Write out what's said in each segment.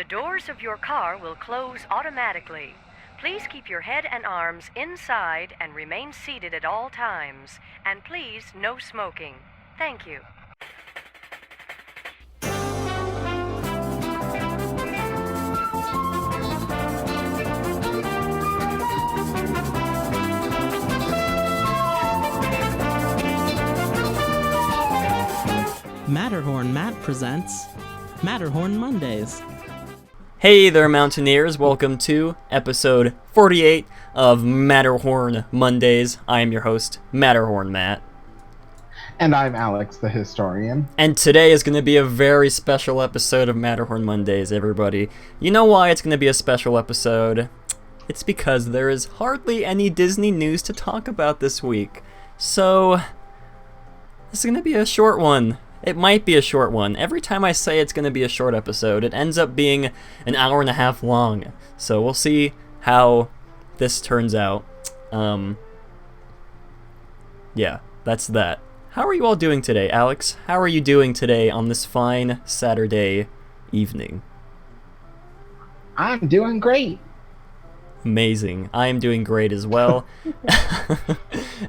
The doors of your car will close automatically. Please keep your head and arms inside and remain seated at all times. And please, no smoking. Thank you. Matterhorn Matt presents Matterhorn Mondays. Hey there, Mountaineers. Welcome to episode 48 of Matterhorn Mondays. I am your host, Matterhorn Matt. And I'm Alex, the historian. And today is going to be a very special episode of Matterhorn Mondays, everybody. You know why it's going to be a special episode? It's because there is hardly any Disney news to talk about this week. So, this is going to be a short one. It might be a short one. Every time I say it's going to be a short episode, it ends up being an hour and a half long. So we'll see how this turns out. Yeah, that's that. How are you all doing today, Alex? How are you doing today on this fine Saturday evening? I'm doing great. Amazing. I am doing great as well.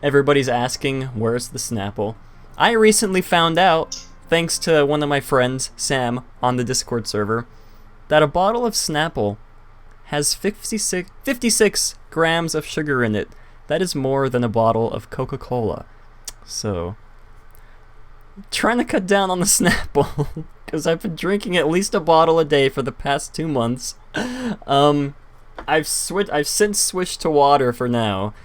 Everybody's asking, where's the Snapple? I recently found out, thanks to one of my friends, Sam, on the Discord server, that a bottle of Snapple has 56 grams of sugar in it. That is more than a bottle of Coca-Cola. So, trying to cut down on the Snapple, because I've been drinking at least a bottle a day for the past 2 months. I've since switched to water for now.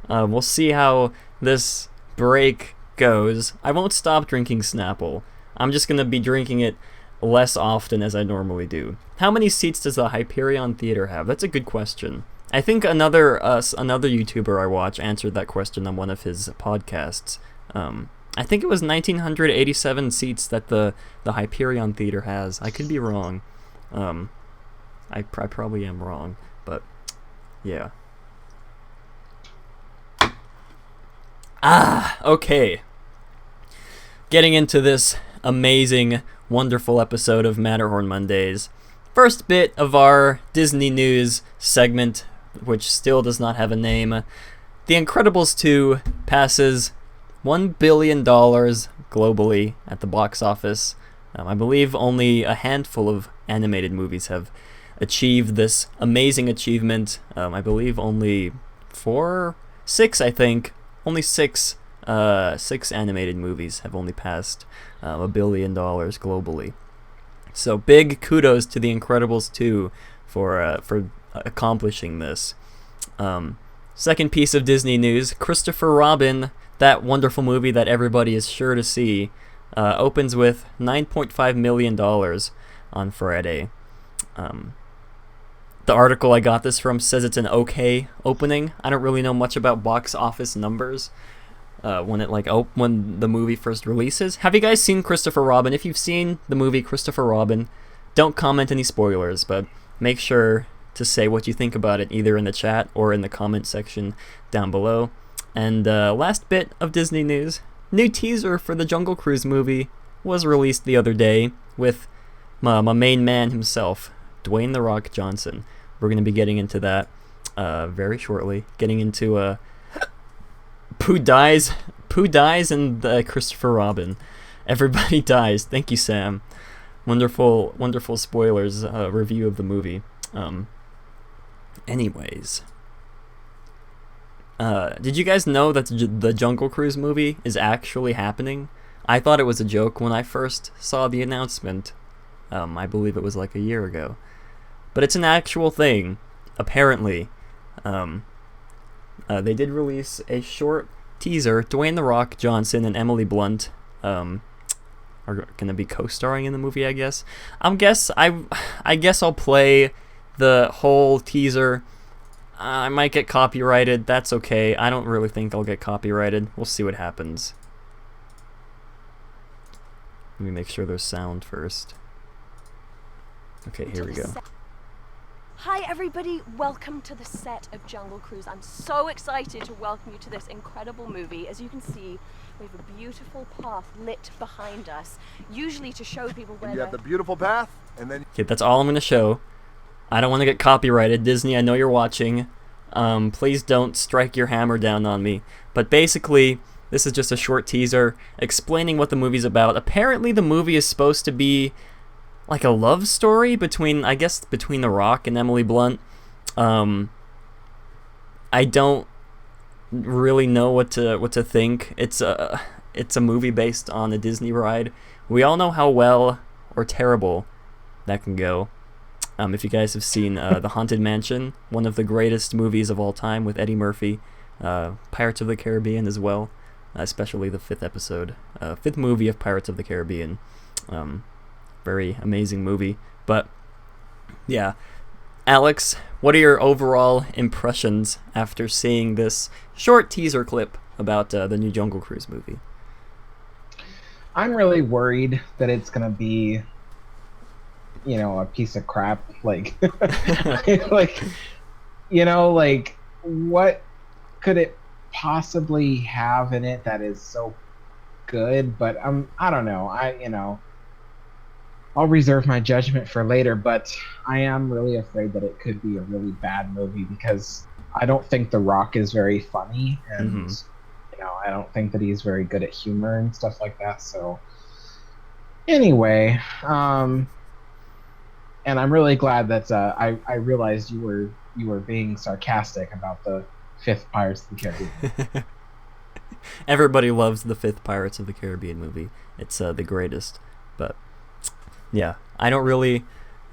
We'll see how this break goes. I won't stop drinking Snapple. I'm just gonna be drinking it less often as I normally do. How many seats does the Hyperion Theater have? That's a good question. I think another YouTuber I watch answered that question on one of his podcasts. I think it was 1,987 seats that the Hyperion Theater has. I could be wrong. I probably am wrong, but yeah. Okay. Getting into this amazing, wonderful episode of Matterhorn Mondays. First bit of our Disney news segment, which still does not have a name. The Incredibles 2 passes $1 billion globally at the box office. I believe only a handful of animated movies have achieved this amazing achievement. I believe only six, I think. Only six animated movies have only passed $1 billion globally. So big kudos to The Incredibles 2 for accomplishing this. Second piece of Disney news: Christopher Robin, that wonderful movie that everybody is sure to see, opens with $9.5 million on Friday. The article I got this from says it's an okay opening. I don't really know much about box office numbers when the movie first releases. Have you guys seen Christopher Robin? If you've seen the movie Christopher Robin, don't comment any spoilers, but make sure to say what you think about it either in the chat or in the comment section down below. And last bit of Disney news: new teaser for the Jungle Cruise movie was released the other day with my main man himself, Dwayne "The Rock" Johnson. We're going to be getting into that very shortly. Getting into Pooh dies and Christopher Robin. Everybody dies. Thank you, Sam. Wonderful spoilers review of the movie. Anyways. Did you guys know that the Jungle Cruise movie is actually happening? I thought it was a joke when I first saw the announcement. I believe it was like a year ago. But it's an actual thing, apparently. They did release a short teaser. Dwayne "The Rock" Johnson and Emily Blunt are going to be co-starring in the movie, I guess. I guess I'll play the whole teaser. I might get copyrighted. That's okay. I don't really think I'll get copyrighted. We'll see what happens. Let me make sure there's sound first. Okay, here we go. Hi everybody, welcome to the set of Jungle Cruise. I'm so excited to welcome you to this incredible movie. As you can see, we have a beautiful path lit behind us, usually to show people where You have the beautiful path, and then Okay, that's all I'm going to show. I don't want to get copyrighted. Disney, I know you're watching. Please don't strike your hammer down on me. But basically, this is just a short teaser explaining what the movie's about. Apparently, the movie is supposed to be like a love story between The Rock and Emily Blunt. I don't really know what to think. It's a movie based on a Disney ride. We all know how well or terrible that can go. If you guys have seen The Haunted Mansion, one of the greatest movies of all time with Eddie Murphy, Pirates of the Caribbean as well, especially the fifth movie of Pirates of the Caribbean. Very amazing movie. But yeah, Alex, what are your overall impressions after seeing this short teaser clip about the new Jungle Cruise movie? I'm really worried that it's gonna be, a piece of crap. Like, what could it possibly have in it that is so good? But I don't know. I'll reserve my judgment for later, but I am really afraid that it could be a really bad movie because I don't think The Rock is very funny, and I don't think that he's very good at humor and stuff like that. So anyway, and I'm really glad that I realized you were being sarcastic about the fifth Pirates of the Caribbean. Everybody loves the fifth Pirates of the Caribbean movie. It's the greatest, but. Yeah, I don't really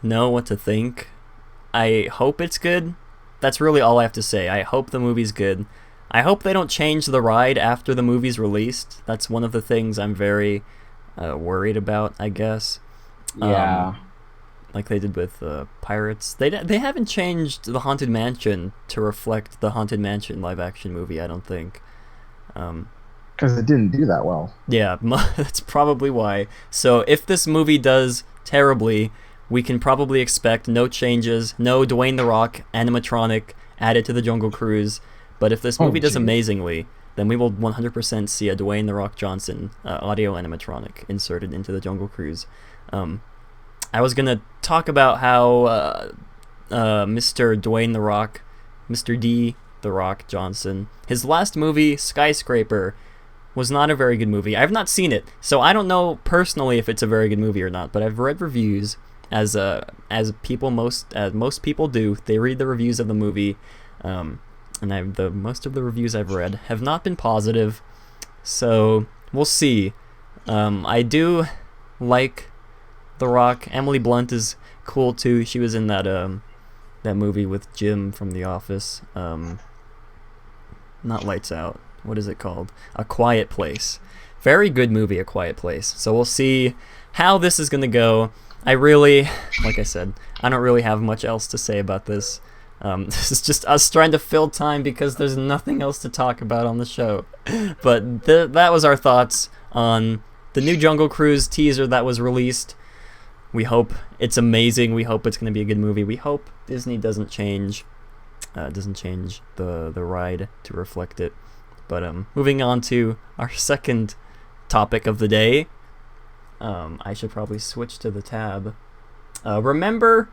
know what to think. I hope it's good. That's really all I have to say. I hope the movie's good. I hope they don't change the ride after the movie's released. That's one of the things I'm very worried about, I guess. Yeah. Like they did with Pirates. They haven't changed the Haunted Mansion to reflect the Haunted Mansion live-action movie, I don't think. Because it didn't do that well. Yeah, that's probably why. So if this movie does terribly, we can probably expect no changes, no Dwayne The Rock animatronic added to the Jungle Cruise. But if this movie does amazingly, then we will 100% see a Dwayne The Rock Johnson audio animatronic inserted into the Jungle Cruise. I was going to talk about how Mr. Dwayne The Rock, Mr. D. The Rock Johnson, his last movie, Skyscraper, was not a very good movie. I've not seen it, so I don't know personally if it's a very good movie or not. But I've read reviews, as most people do. They read the reviews of the movie, and most of the reviews I've read have not been positive. So we'll see. I do like The Rock. Emily Blunt is cool too. She was in that movie with Jim from The Office. Not Lights Out. What is it called? A Quiet Place. Very good movie, A Quiet Place. So we'll see how this is going to go. Like I said, I don't really have much else to say about this. This is just us trying to fill time because there's nothing else to talk about on the show. But that was our thoughts on the new Jungle Cruise teaser that was released. We hope it's amazing. We hope it's going to be a good movie. We hope Disney doesn't change the ride to reflect it. But moving on to our second topic of the day. I should probably switch to the tab. Remember,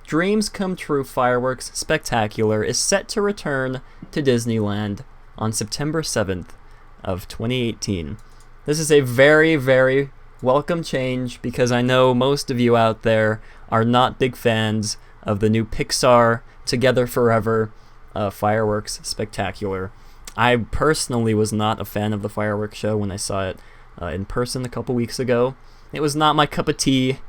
Dreams Come True Fireworks Spectacular is set to return to Disneyland on September 7th of 2018. This is a very, very welcome change because I know most of you out there are not big fans of the new Pixar Together Forever Fireworks Spectacular. I personally was not a fan of the fireworks show when I saw it in person a couple weeks ago. It was not my cup of tea.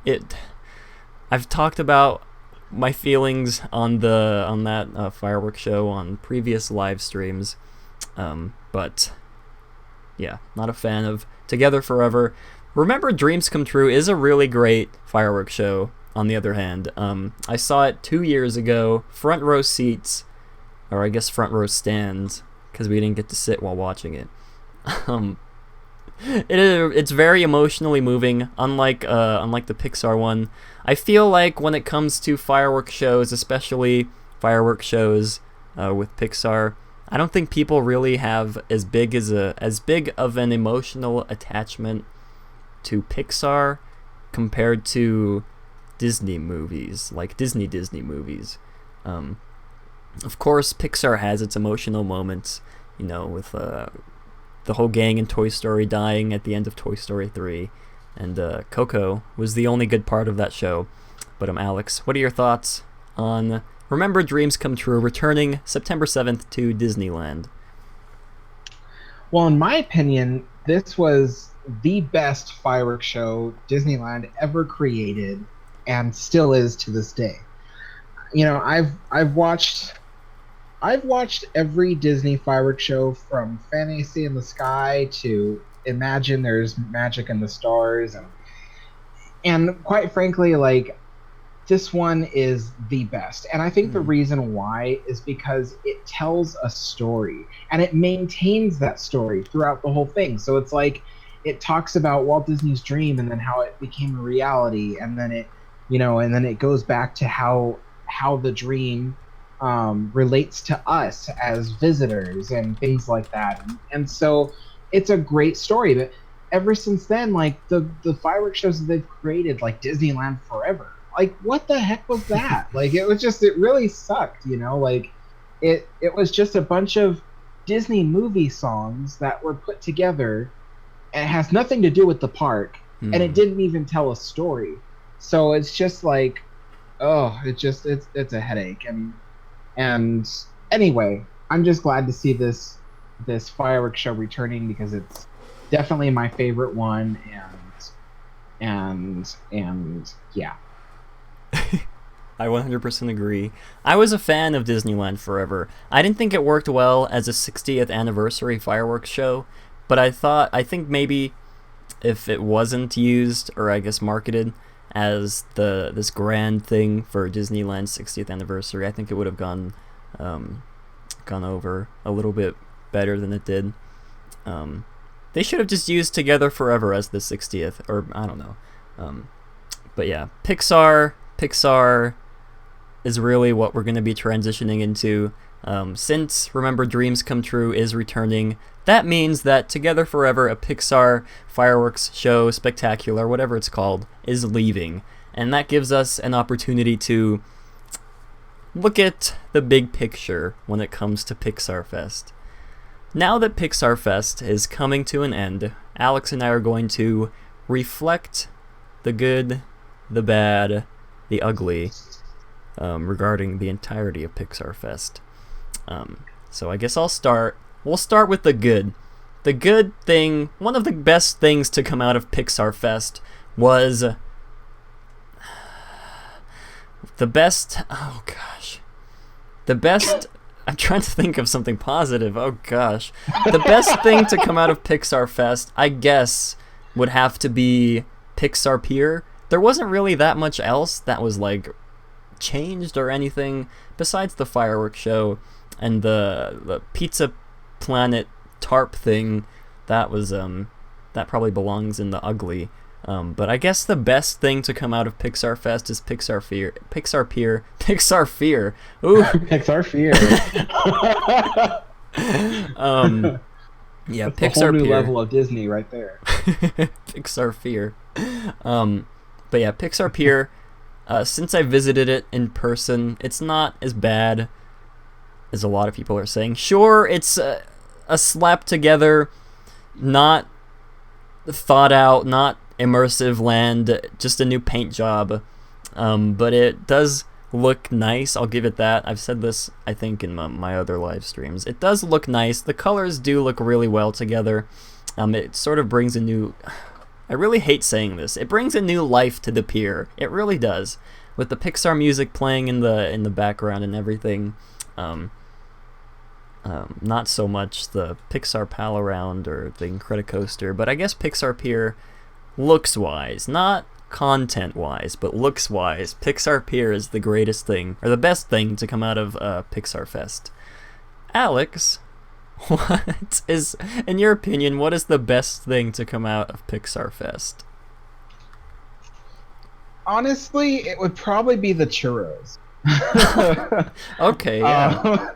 I've talked about my feelings on that fireworks show on previous live streams, but yeah, not a fan of Together Forever. Remember, Dreams Come True is a really great fireworks show. On the other hand, I saw it 2 years ago, front row seats, or I guess front row stands, because we didn't get to sit while watching it. It's very emotionally moving, unlike the Pixar one. I feel like when it comes to fireworks shows, especially fireworks shows with Pixar, I don't think people really have as big of an emotional attachment to Pixar compared to Disney movies, like Disney movies. Of course, Pixar has its emotional moments, with the whole gang in Toy Story dying at the end of Toy Story 3, and Coco was the only good part of that show. But Alex, what are your thoughts on Remember Dreams Come True returning September 7th to Disneyland? Well, in my opinion, this was the best fireworks show Disneyland ever created, and still is to this day. I've watched every Disney fireworks show, from Fantasy in the Sky to Imagine There's Magic in the Stars, and quite frankly, like, this one is the best. And I think the reason why is because it tells a story, and it maintains that story throughout the whole thing. So it's like, it talks about Walt Disney's dream and then how it became a reality, and then it goes back to how the dream relates to us as visitors and things like that. And so it's a great story. But ever since then, like, the fireworks shows that they've created, like Disneyland Forever, like, what the heck was that? Like, it really sucked, like, it was just a bunch of Disney movie songs that were put together, and it has nothing to do with the park, and it didn't even tell a story. So it's just like, it's a headache. And anyway, I'm just glad to see this fireworks show returning, because it's definitely my favorite one, and yeah. I 100% agree. I was a fan of Disneyland Forever. I didn't think it worked well as a 60th anniversary fireworks show, but I think maybe if it wasn't used, or I guess marketed as this grand thing for Disneyland's 60th anniversary, I think it would have gone over a little bit better than it did. They should have just used Together Forever as the 60th, or I don't know. But yeah, Pixar is really what we're going to be transitioning into. Since Remember Dreams Come True is returning, that means that Together Forever, a Pixar fireworks show spectacular, whatever it's called, is leaving. And that gives us an opportunity to look at the big picture when it comes to Pixar Fest. Now that Pixar Fest is coming to an end, Alex and I are going to reflect the good, the bad, the ugly, regarding the entirety of Pixar Fest. So I guess We'll start with the good. The good thing, one of the best things to come out of Pixar Fest was the best. I'm trying to think of something positive. Oh gosh. The best thing to come out of Pixar Fest, I guess, would have to be Pixar Pier. There wasn't really that much else that was like changed or anything besides the fireworks show and the Pizza Planet tarp thing. That was that probably belongs in the ugly. But I guess the best thing to come out of Pixar Fest is Pixar Fear. Ooh. Pixar Fear. Yeah, That's Pixar a whole new Pier. level of Disney right there. Pixar Fear. But yeah, Pixar Pier, since I visited it in person, it's not as bad as a lot of people are saying. Sure, it's a slap together, not thought out, not immersive land, just a new paint job. But it does look nice, I'll give it that. I've said this, I think, in my other live streams. It does look nice. The colors do look really well together. It sort of brings a new... I really hate saying this. It brings a new life to the pier. It really does. With the Pixar music playing in the background and everything. Not so much the Pixar Pal Around or the Incredicoaster, but I guess Pixar Pier, looks-wise, not content-wise, but looks-wise, Pixar Pier is the greatest thing, or the best thing to come out of Pixar Fest. Alex, What is, in your opinion, what is the best thing to come out of Pixar Fest? Honestly, it would probably be the churros. Okay, yeah.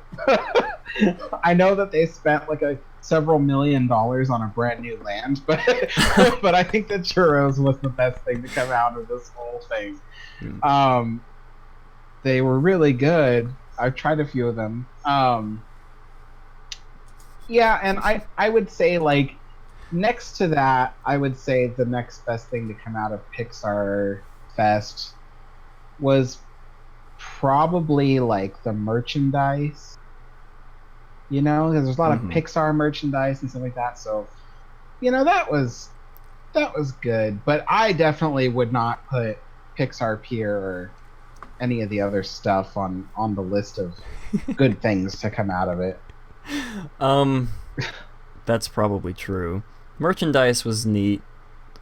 I know that they spent like several $1 million on a brand new land, but but I think the churros was the best thing to come out of this whole thing. They were really good. I've tried a few of them. Yeah, and I would say, like, next to that, I would say the next best thing to come out of Pixar Fest was probably like the merchandise. You know, because there's a lot of Pixar merchandise and stuff like that. So, you know, that was good. But I definitely would not put Pixar Pier or any of the other stuff on the list of good things to come out of it. That's probably true. Merchandise was neat.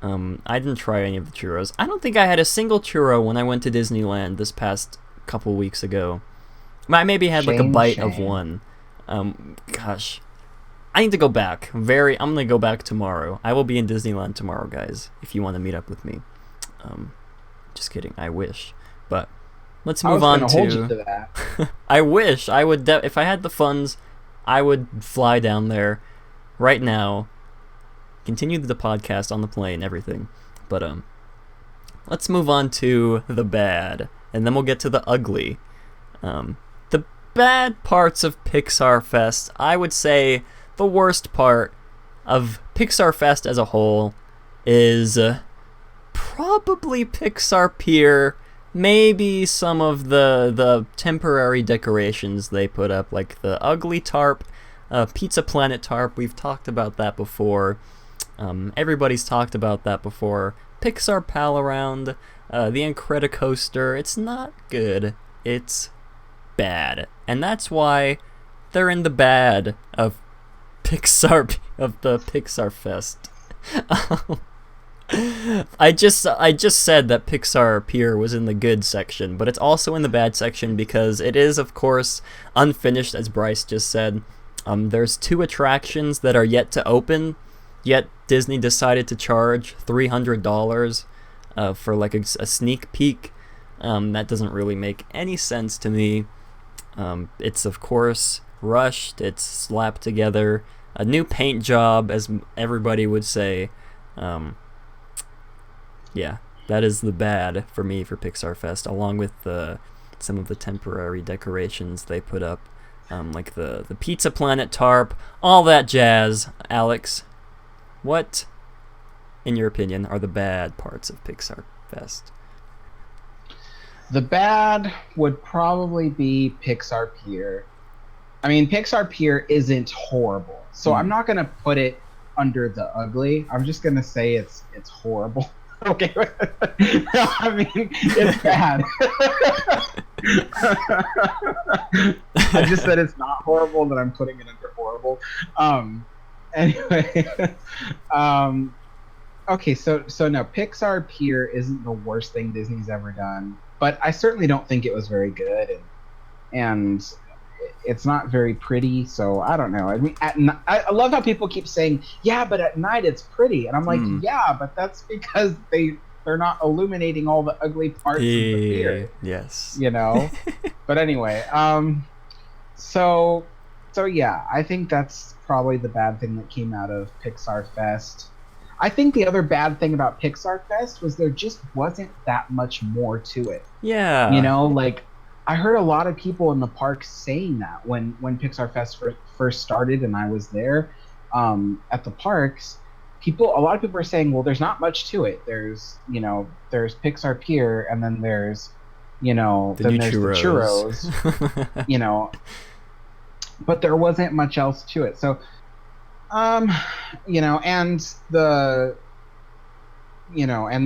I didn't try any of the churros. I don't think I had a single churro when I went to Disneyland this past couple weeks ago. I maybe had like a bite of one. Gosh, I need to go back. I'm gonna go back tomorrow. I will be in Disneyland tomorrow, guys, if you want to meet up with me. Just kidding. I wish. But let's move on to... hold you to that. I wish. I would... if I had the funds, I would fly down there right now, continue the podcast on the plane, everything. But let's move on to the bad, and then we'll get to the ugly. The bad parts of Pixar Fest, I would say the worst part of Pixar Fest as a whole is probably Pixar Pier, maybe some of the temporary decorations they put up, like the ugly tarp, Pizza Planet tarp. We've talked about that before. Everybody's talked about that before. Pixar Pal Around, the Incredicoaster. It's not good. It's bad. And that's why they're in the bad of Pixar, of the Pixar Fest. I just said that Pixar Pier was in the good section, but it's also in the bad section because it is, of course, unfinished, as Bryce just said. There's 2 attractions that are yet to open, yet Disney decided to charge $300 for like a sneak peek. That doesn't really make any sense to me. It's, of course, rushed, it's slapped together, a new paint job, as everybody would say. Yeah, that is the bad for me for Pixar Fest, along with some of the temporary decorations they put up, like the Pizza Planet tarp, all that jazz. Alex, what, in your opinion, are the bad parts of Pixar Fest? The bad would probably be Pixar Pier. I mean, Pixar Pier isn't horrible, so I'm not going to put it under the ugly. I'm just going to say it's horrible. Okay. I mean, it's bad. I just said it's not horrible, that I'm putting it under horrible. Anyway. Okay, so no, Pixar Pier isn't the worst thing Disney's ever done, but I certainly don't think it was very good, and it's not very pretty, so I don't know. I mean, I love how people keep saying, yeah, but at night it's pretty, and I'm like, yeah, but that's because they're not illuminating all the ugly parts of the pier. Yes. You know? But anyway, so yeah, I think that's probably the bad thing that came out of Pixar Fest. I think the other bad thing about Pixar Fest was there just wasn't that much more to it. Yeah. You know, like, I heard a lot of people in the park saying that when Pixar Fest first started and I was there at the parks. A lot of people were saying, well, there's not much to it. There's Pixar Pier, and then there's the churros, you know, but there wasn't much else to it. So, and and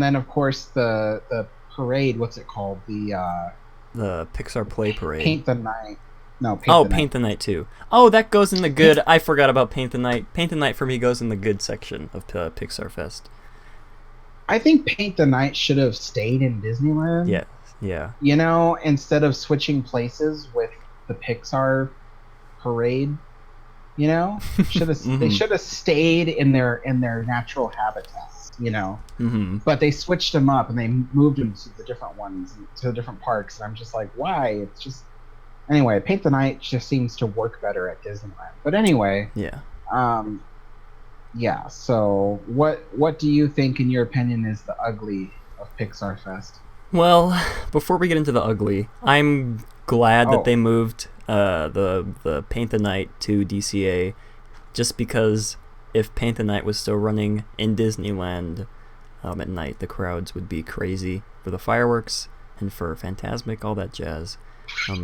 then of course the parade, what's it called? The Pixar Play Parade. Paint the Night. No, Paint the Night too. Oh, that goes in the good. I forgot about Paint the Night. Paint the Night for me goes in the good section of Pixar Fest. I think Paint the Night should have stayed in Disneyland. Yeah. You know, instead of switching places with the Pixar parade. You know, should have they should have stayed in their natural habitats. You know, but they switched them up and they moved them to the different ones, to the different parks. And I'm just like, why? It's just anyway. Paint the Night just seems to work better at Disneyland. But anyway, Yeah. Yeah. So what do you think, in your opinion, is the ugly of Pixar Fest? Well, before we get into the ugly, I'm glad that Oh. they moved the Paint the Night to DCA, just because if Paint the Night was still running in Disneyland at night, the crowds would be crazy for the fireworks and for Fantasmic, all that jazz.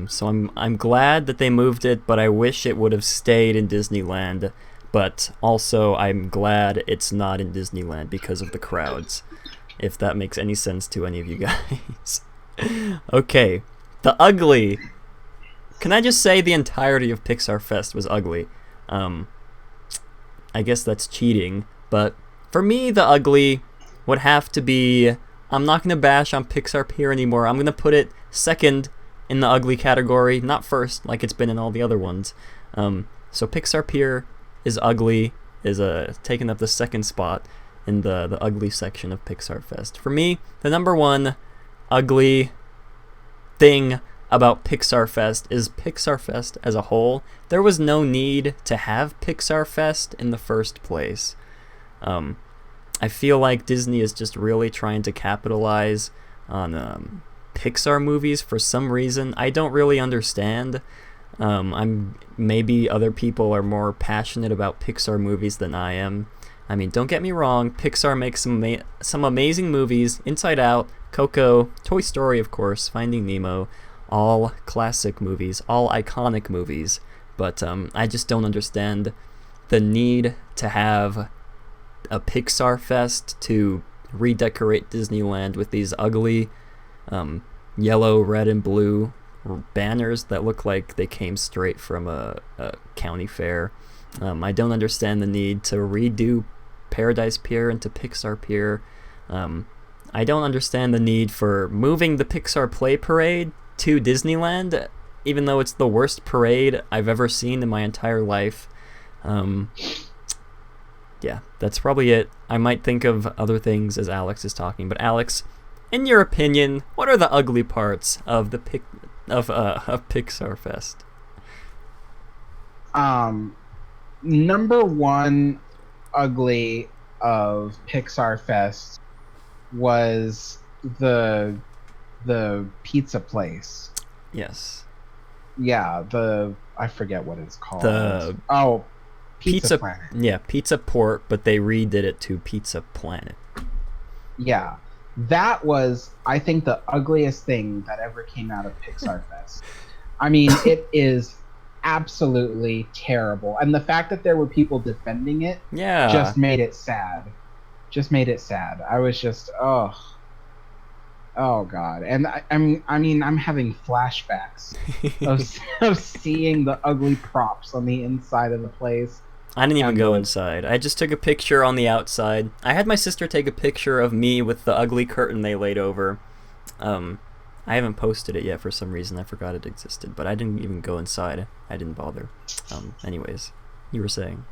So I'm glad that they moved it, but I wish it would have stayed in Disneyland. But also, I'm glad it's not in Disneyland because of the crowds, if that makes any sense to any of you guys. Okay, the ugly. Can I just say the entirety of Pixar Fest was ugly? I guess that's cheating, but for me, the ugly would have to be... I'm not going to bash on Pixar Pier anymore. I'm going to put it second in the ugly category, not first, like it's been in all the other ones. So Pixar Pier is ugly, is taking up the second spot in the ugly section of Pixar Fest. For me, the number one ugly thing about Pixar Fest is Pixar Fest as a whole. There was no need to have Pixar Fest in the first place. I feel like Disney is just really trying to capitalize on Pixar movies for some reason. I don't really understand. Maybe other people are more passionate about Pixar movies than I am. I mean, don't get me wrong, Pixar makes some amazing movies. Inside Out, Coco, Toy Story, of course, Finding Nemo, all classic movies, all iconic movies. But I just don't understand the need to have a Pixar Fest to redecorate Disneyland with these ugly yellow, red, and blue banners that look like they came straight from a county fair. I don't understand the need to redo Paradise Pier into Pixar Pier. I don't understand the need for moving the Pixar Play Parade to Disneyland, even though it's the worst parade I've ever seen in my entire life. Yeah, that's probably it. I might think of other things as Alex is talking, but Alex, in your opinion, what are the ugly parts of the Pixar Fest? Number one ugly of Pixar Fest was the pizza place. Yes. Yeah, I forget what it's called. Pizza Planet. Yeah, Pizza Port, but they redid it to Pizza Planet. Yeah. That was, I think, the ugliest thing that ever came out of Pixar Fest. I mean, it is absolutely terrible. And the fact that there were people defending it just made it sad. I was just, oh God. And I'm having flashbacks of seeing the ugly props on the inside of the place. I didn't even go inside. I just took a picture on the outside. I had my sister take a picture of me with the ugly curtain they laid over. I haven't posted it yet for some reason. I forgot it existed, but I didn't even go inside. I didn't bother. Anyways, you were saying.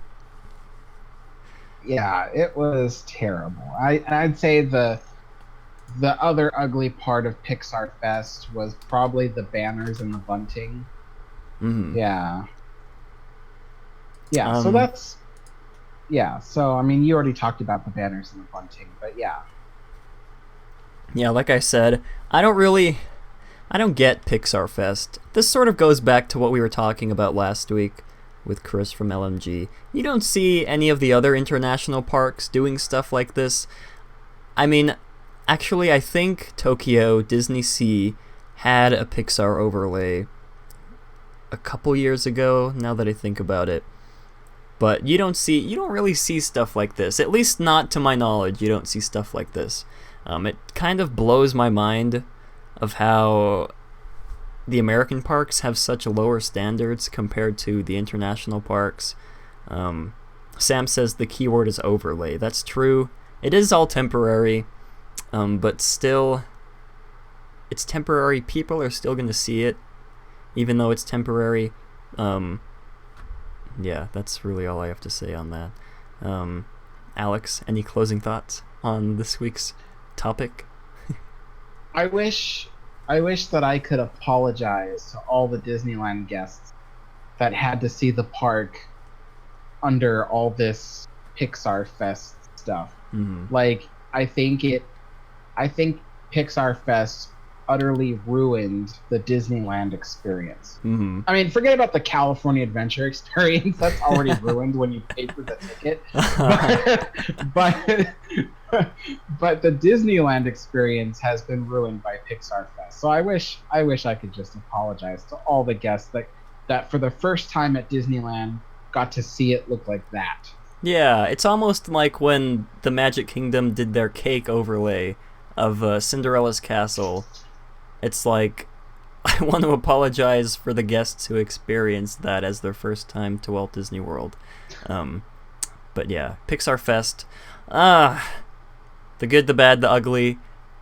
Yeah, it was terrible. I'd say the other ugly part of Pixar Fest was probably the banners and the bunting. Mm-hmm. Yeah, so that's... Yeah, so, I mean, you already talked about the banners and the bunting, but yeah. Yeah, like I said, I don't get Pixar Fest. This sort of goes back to what we were talking about last week with Chris from LMG. You don't see any of the other international parks doing stuff like this. I mean, actually, I think Tokyo Disney Sea had a Pixar overlay a couple years ago, now that I think about it. But you don't really see stuff like this. At least not to my knowledge, you don't see stuff like this. It kind of blows my mind of how the American parks have such lower standards compared to the international parks. Sam says the keyword is overlay. That's true. It is all temporary, but still, it's temporary. People are still going to see it, even though it's temporary. yeah, that's really all I have to say on that. Alex, any closing thoughts on this week's topic? I wish that I could apologize to all the Disneyland guests that had to see the park under all this Pixar Fest stuff. Like, I think Pixar Fest utterly ruined the Disneyland experience. I mean, forget about the California Adventure experience. That's already ruined when you pay for the ticket. But the Disneyland experience has been ruined by Pixar Fest. So I wish I could just apologize to all the guests that for the first time at Disneyland got to see it look like that. Yeah, it's almost like when the Magic Kingdom did their cake overlay of Cinderella's castle. It's like, I want to apologize for the guests who experienced that as their first time to Walt Disney World. But yeah, Pixar Fest. The good, the bad, the ugly.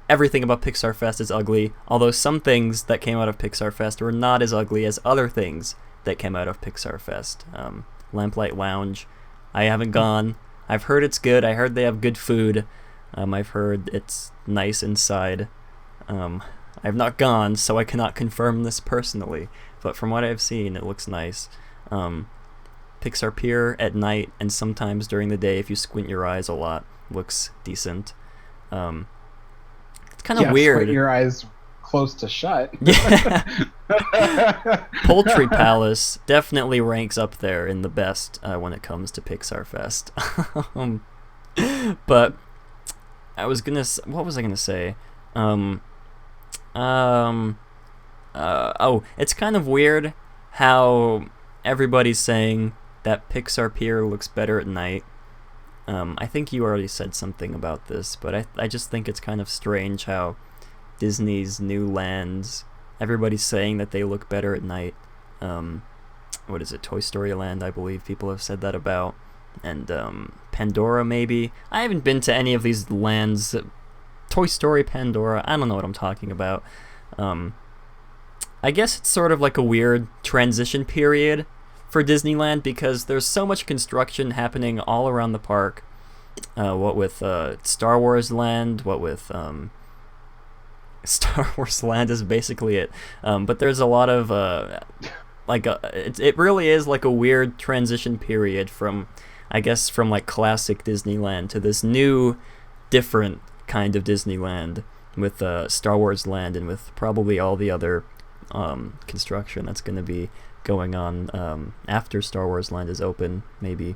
Everything about Pixar Fest is ugly, although some things that came out of Pixar Fest were not as ugly as other things that came out of Pixar Fest. Lamplight Lounge. I haven't gone. I've heard it's good. I heard they have good food. I've heard it's nice inside. I've not gone, so I cannot confirm this personally. But from what I've seen, it looks nice. Pixar Pier at night and sometimes during the day, if you squint your eyes a lot, looks decent. It's kind of weird. Squint your eyes close to shut. Yeah. Poultry Palace definitely ranks up there in the best when it comes to Pixar Fest. But what was I gonna say? It's kind of weird how everybody's saying that Pixar Pier looks better at night. I think you already said something about this, but I just think it's kind of strange how Disney's new lands, everybody's saying that they look better at night. What is it, Toy Story Land, I believe people have said that about. And Pandora, maybe. I haven't been to any of these lands. Toy Story, Pandora, I don't know what I'm talking about. I guess it's sort of like a weird transition period for Disneyland because there's so much construction happening all around the park. What with Star Wars Land, what with Star Wars Land is basically it. But there's a lot of it really is like a weird transition period from like classic Disneyland to this new, different kind of Disneyland with Star Wars Land and with probably all the other construction that's going to be going on after Star Wars Land is open. Maybe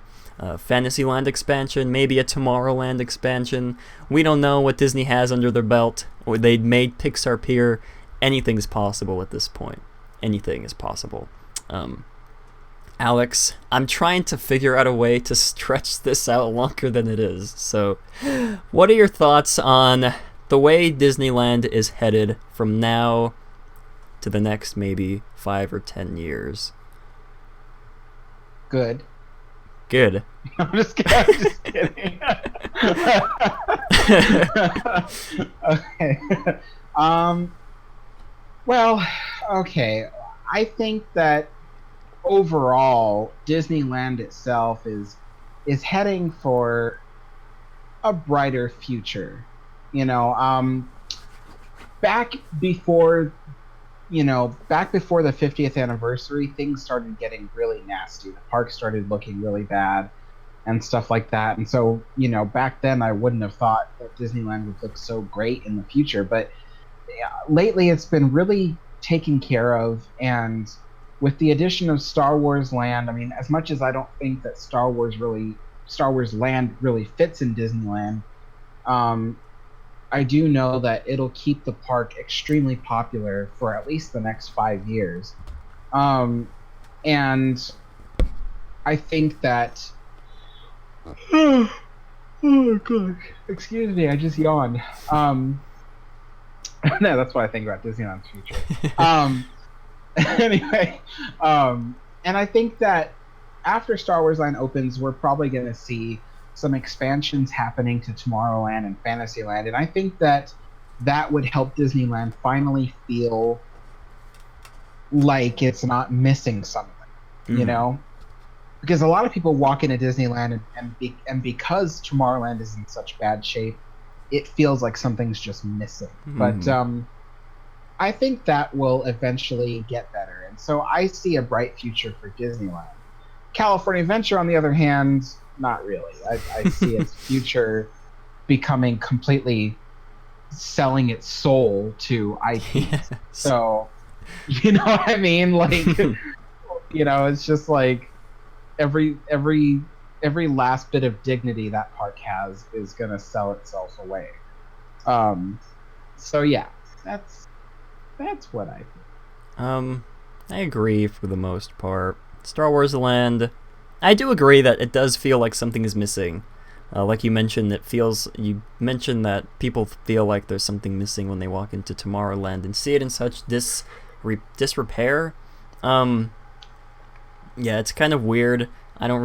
Fantasyland expansion, maybe a Tomorrowland expansion. We don't know what Disney has under their belt. Or they made Pixar Pier. Anything's possible at this point. Anything is possible. Alex, I'm trying to figure out a way to stretch this out longer than it is. So, what are your thoughts on the way Disneyland is headed from now to the next maybe 5 or 10 years? Good. I'm just kidding. Okay. Well, okay. I think that overall, Disneyland itself is heading for a brighter future. Back before the 50th anniversary, things started getting really nasty. The park started looking really bad and stuff like that. And so, back then I wouldn't have thought that Disneyland would look so great in the future. But lately it's been really taken care of. And with the addition of Star Wars Land, I mean, as much as I don't think that Star Wars Land really fits in Disneyland, I do know that it'll keep the park extremely popular for at least the next 5 years. And I think that... Oh gosh. Excuse me, I just yawned. No, that's what I think about Disneyland's future. Anyway, and I think that after Star Wars Land opens, we're probably going to see some expansions happening to Tomorrowland and Fantasyland, and I think that would help Disneyland finally feel like it's not missing something, you know? because a lot of people walk into Disneyland and because Tomorrowland is in such bad shape, it feels like something's just missing. But I think that will eventually get better, and so I see a bright future for Disneyland. California Adventure, on the other hand, not really. I see its future becoming completely selling its soul to IPs. Yes. So, you know what I mean? Like, it's just like every last bit of dignity that park has is gonna sell itself away. So yeah, that's what I think. I agree for the most part. Star Wars Land, I do agree that it does feel like something is missing. Like you mentioned, you mentioned that people feel like there's something missing when they walk into Tomorrowland and see it in such disrepair. Yeah, it's kind of weird. I don't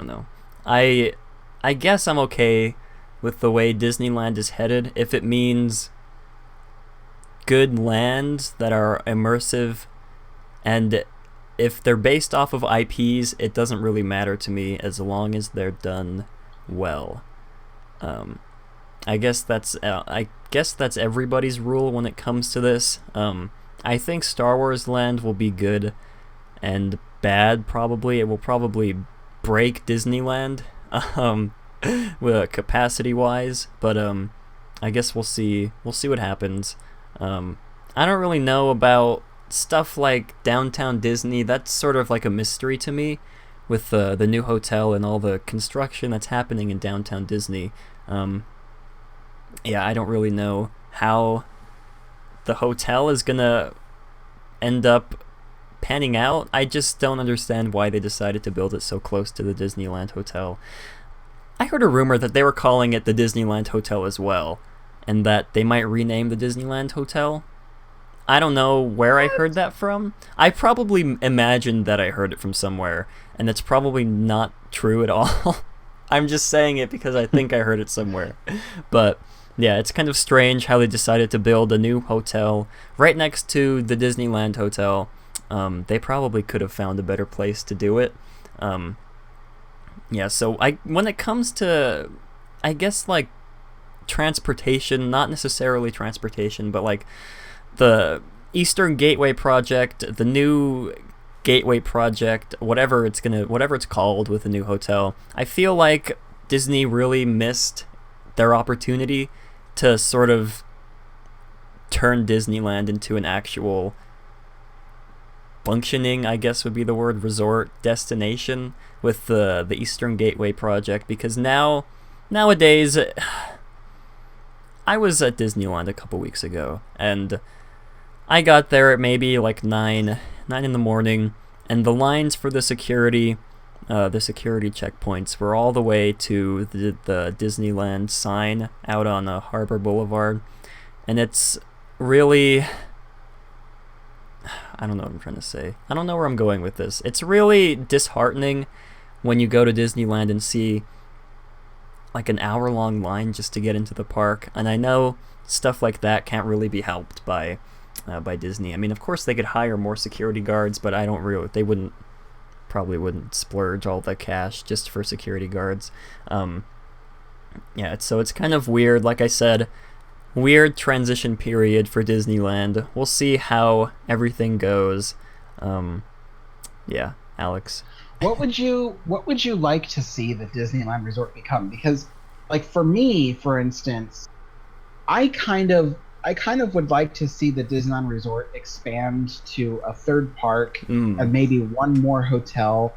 know. I guess I'm okay with the way Disneyland is headed if it means good lands that are immersive, and if they're based off of IPs, it doesn't really matter to me as long as they're done well. I guess that's everybody's rule when it comes to this. I think Star Wars Land will be good and bad. Probably it will probably break Disneyland, capacity wise. But I guess we'll see. We'll see what happens. I don't really know about stuff like Downtown Disney. That's sort of like a mystery to me, with the new hotel and all the construction that's happening in Downtown Disney. Yeah, I don't really know how the hotel is gonna end up panning out. I just don't understand why they decided to build it so close to the Disneyland Hotel. I heard a rumor that they were calling it the Disneyland Hotel as well, and that they might rename the Disneyland Hotel. I don't know where I heard that from. I probably imagined that I heard it from somewhere, and it's probably not true at all. I'm just saying it because I think I heard it somewhere. But yeah, it's kind of strange how they decided to build a new hotel right next to the Disneyland Hotel. They probably could have found a better place to do it. Yeah, so when it comes to, I guess, like, transportation, not necessarily transportation, but like the Eastern Gateway project, the new Gateway project, whatever it's called with the new hotel, I feel like Disney really missed their opportunity to sort of turn Disneyland into an actual functioning, I guess would be the word, resort destination with the Eastern Gateway project, because nowadays, I was at Disneyland a couple weeks ago, and I got there at maybe like 9 in the morning, and the lines for the security checkpoints were all the way to the Disneyland sign out on Harbor Boulevard, and it's really, I don't know what I'm trying to say. I don't know where I'm going with this. It's really disheartening when you go to Disneyland and see like an hour-long line just to get into the park, and I know stuff like that can't really be helped by Disney. I mean, of course they could hire more security guards, but they probably wouldn't splurge all the cash just for security guards. Yeah, so it's kind of weird. Like I said, weird transition period for Disneyland. We'll see how everything goes. Yeah, Alex. What would you like to see the Disneyland Resort become? Because, like, for me, for instance, I kind of would like to see the Disneyland Resort expand to a third park and maybe one more hotel,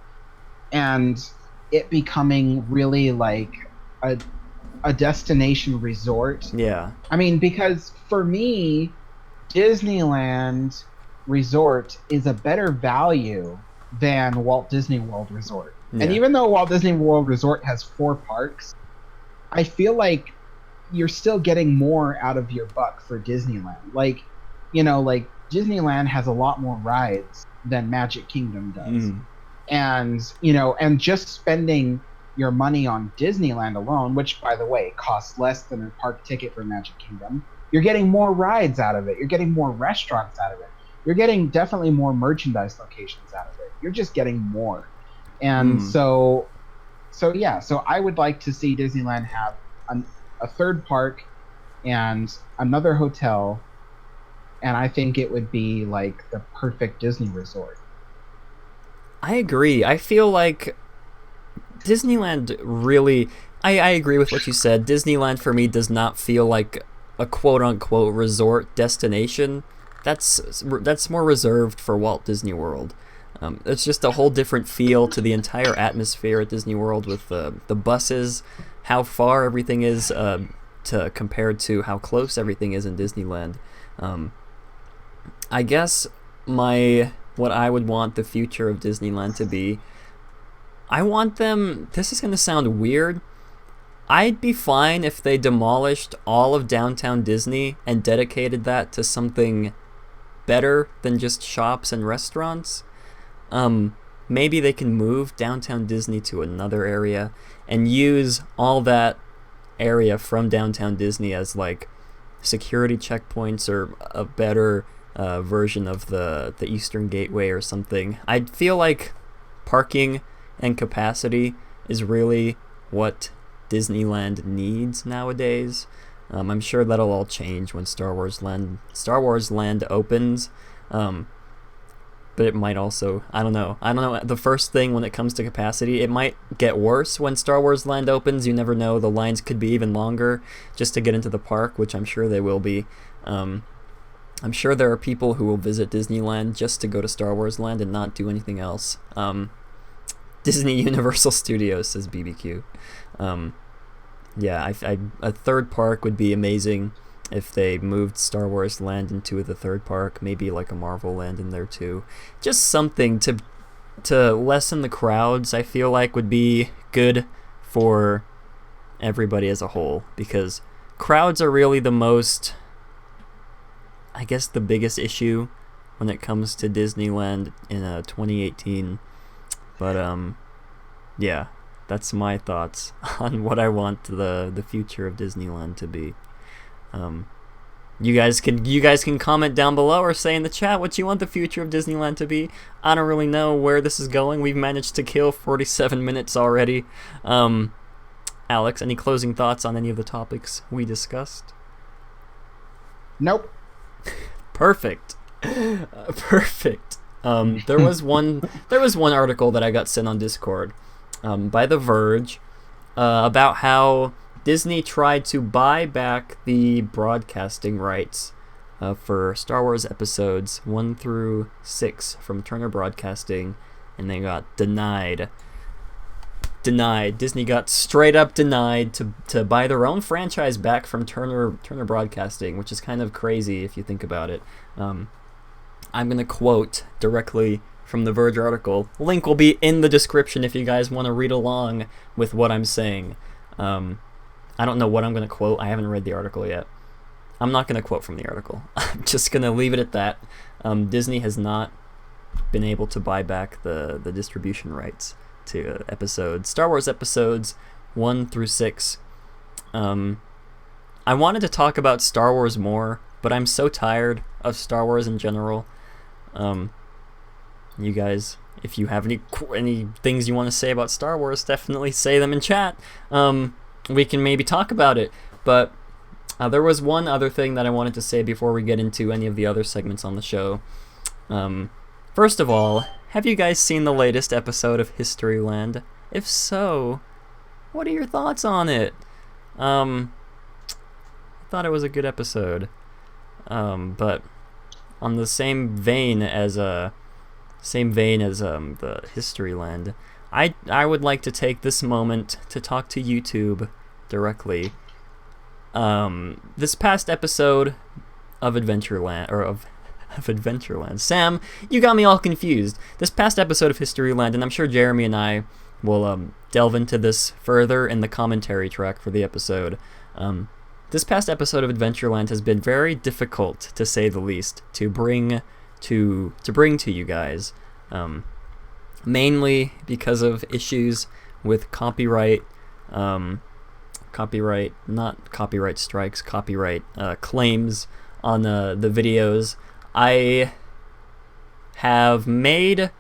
and it becoming really like a destination resort. Yeah. I mean, because for me, Disneyland Resort is a better value than Walt Disney World Resort. Yeah. And even though Walt Disney World Resort has 4 parks, I feel like you're still getting more out of your buck for Disneyland. Like, like Disneyland has a lot more rides than Magic Kingdom does. And, and just spending your money on Disneyland alone, which, by the way, costs less than a park ticket for Magic Kingdom, you're getting more rides out of it. You're getting more restaurants out of it. You're getting definitely more merchandise locations out of it. you're just getting more. And so I would like to see Disneyland have a third park and another hotel, and I think it would be like the perfect Disney resort. I agree. I feel like Disneyland really... I agree with what you said. Disneyland for me does not feel like a quote-unquote resort destination. That's more reserved for Walt Disney World. It's just a whole different feel to the entire atmosphere at Disney World with the buses, how far everything is compared to how close everything is in Disneyland. I guess what I would want the future of Disneyland to be, I want them... This is going to sound weird. I'd be fine if they demolished all of downtown Disney and dedicated that to something better than just shops and restaurants. Maybe they can move downtown Disney to another area and use all that area from downtown Disney as like security checkpoints or a better version of the Eastern Gateway or something. I feel like parking and capacity is really what Disneyland needs nowadays. I'm sure that'll all change when Star Wars Land opens. But it might also, I don't know. The first thing when it comes to capacity, it might get worse when Star Wars Land opens. You never know. The lines could be even longer just to get into the park, which I'm sure they will be. I'm sure there are people who will visit Disneyland just to go to Star Wars Land and not do anything else. Disney Universal Studios, says BBQ. Yeah, a third park would be amazing if they moved Star Wars Land into the third park, maybe like a Marvel Land in there too. Just something to lessen the crowds, I feel like would be good for everybody as a whole, because crowds are really the most, I guess, the biggest issue when it comes to Disneyland in 2018. But yeah, that's my thoughts on what I want the future of Disneyland to be. You guys can comment down below or say in the chat what you want the future of Disneyland to be. I don't really know where this is going. We've managed to kill 47 minutes already. Alex, any closing thoughts on any of the topics we discussed? Nope. Perfect. Perfect. There was one article that I got sent on Discord by The Verge about how Disney tried to buy back the broadcasting rights for Star Wars episodes 1 through 6 from Turner Broadcasting, and they got denied. Disney got straight up denied to buy their own franchise back from Turner Broadcasting, which is kind of crazy if you think about it. I'm going to quote directly from the Verge article. Link will be in the description if you guys want to read along with what I'm saying. I don't know what I'm going to quote. I haven't read the article yet. I'm not going to quote from the article. I'm just going to leave it at that. Disney has not been able to buy back the distribution rights to Star Wars episodes 1 through 6. I wanted to talk about Star Wars more, but I'm so tired of Star Wars in general. You guys, if you have any things you want to say about Star Wars, definitely say them in chat. We can maybe talk about it. But there was one other thing that I wanted to say before we get into any of the other segments on the show. First of all, have you guys seen the latest episode of Historyland? If so, what are your thoughts on it? I thought it was a good episode. But on the same vein as the Historyland, I would like to take this moment to talk to YouTube directly. This past episode of Adventureland. Sam, you got me all confused. This past episode of Historyland, and I'm sure Jeremy and I will delve into this further in the commentary track for the episode. This past episode of Adventureland has been very difficult, to say the least, to bring to you guys. Mainly because of issues with copyright claims on the videos. I have made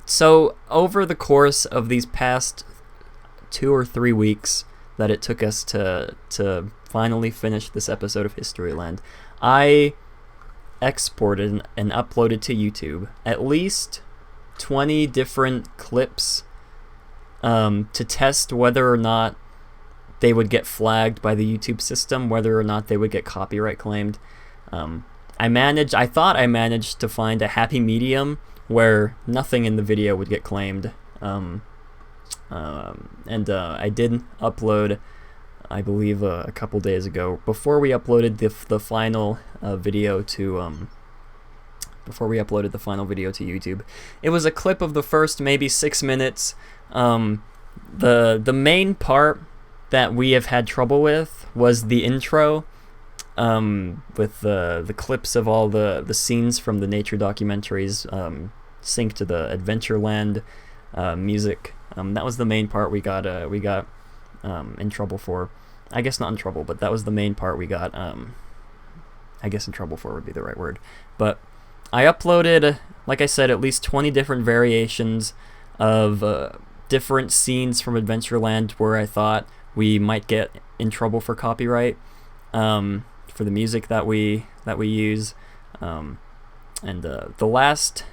So over the course of these past 2 or 3 weeks that it took us to finally finish this episode of Historyland, I exported and uploaded to YouTube at least 20 different clips to test whether or not they would get flagged by the YouTube system, whether or not they would get copyright claimed. I thought I managed to find a happy medium where nothing in the video would get claimed. I did upload, I believe, a couple days ago, before we uploaded the final video to YouTube. It was a clip of the first maybe 6 minutes. The main part that we have had trouble with was the intro, with the clips of all the scenes from the nature documentaries synced to the Adventureland music. That was the main part we got in trouble for. I guess not in trouble, but that was the main part we got. I guess in trouble for would be the right word. But I uploaded, like I said, at least 20 different variations of different scenes from Adventureland where I thought we might get in trouble for copyright, for the music that we use, and the last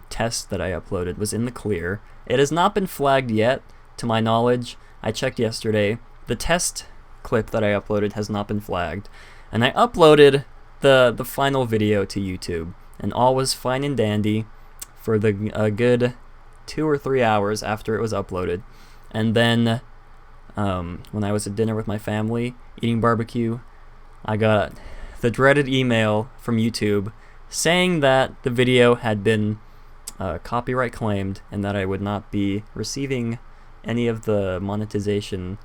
test that I uploaded was in the clear. It has not been flagged yet, to my knowledge. I checked yesterday. The test clip that I uploaded has not been flagged, and I uploaded the final video to YouTube, and all was fine and dandy for a good 2 or 3 hours after it was uploaded. And then when I was at dinner with my family eating barbecue, I got the dreaded email from YouTube saying that the video had been copyright claimed and that I would not be receiving any of the monetization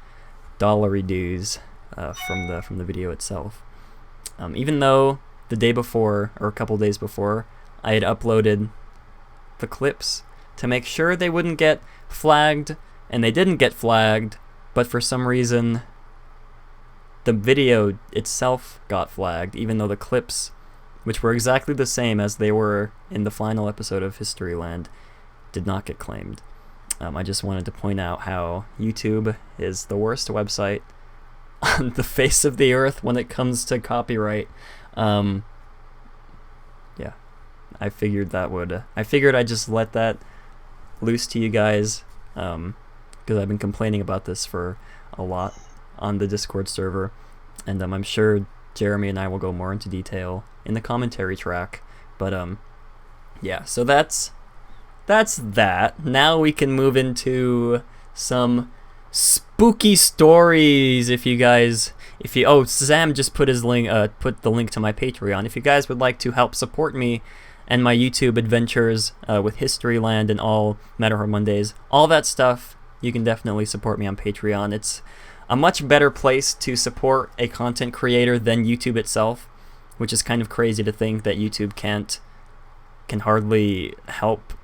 dollary dues from the video itself. Even though the day before, or a couple days before, I had uploaded the clips to make sure they wouldn't get flagged, and they didn't get flagged, but for some reason the video itself got flagged, even though the clips, which were exactly the same as they were in the final episode of Historyland, did not get claimed. I just wanted to point out how YouTube is the worst website on the face of the earth when it comes to copyright. Yeah, I figured I'd just let that loose to you guys, because I've been complaining about this for a lot on the Discord server, and I'm sure Jeremy and I will go more into detail in the commentary track. But yeah, so that's that. Now we can move into some spooky stories. Sam just put his link, put the link to my Patreon. If you guys would like to help support me and my YouTube adventures with Historyland and all Matterhorn Mondays, all that stuff, you can definitely support me on Patreon. It's a much better place to support a content creator than YouTube itself, which is kind of crazy to think that YouTube can hardly help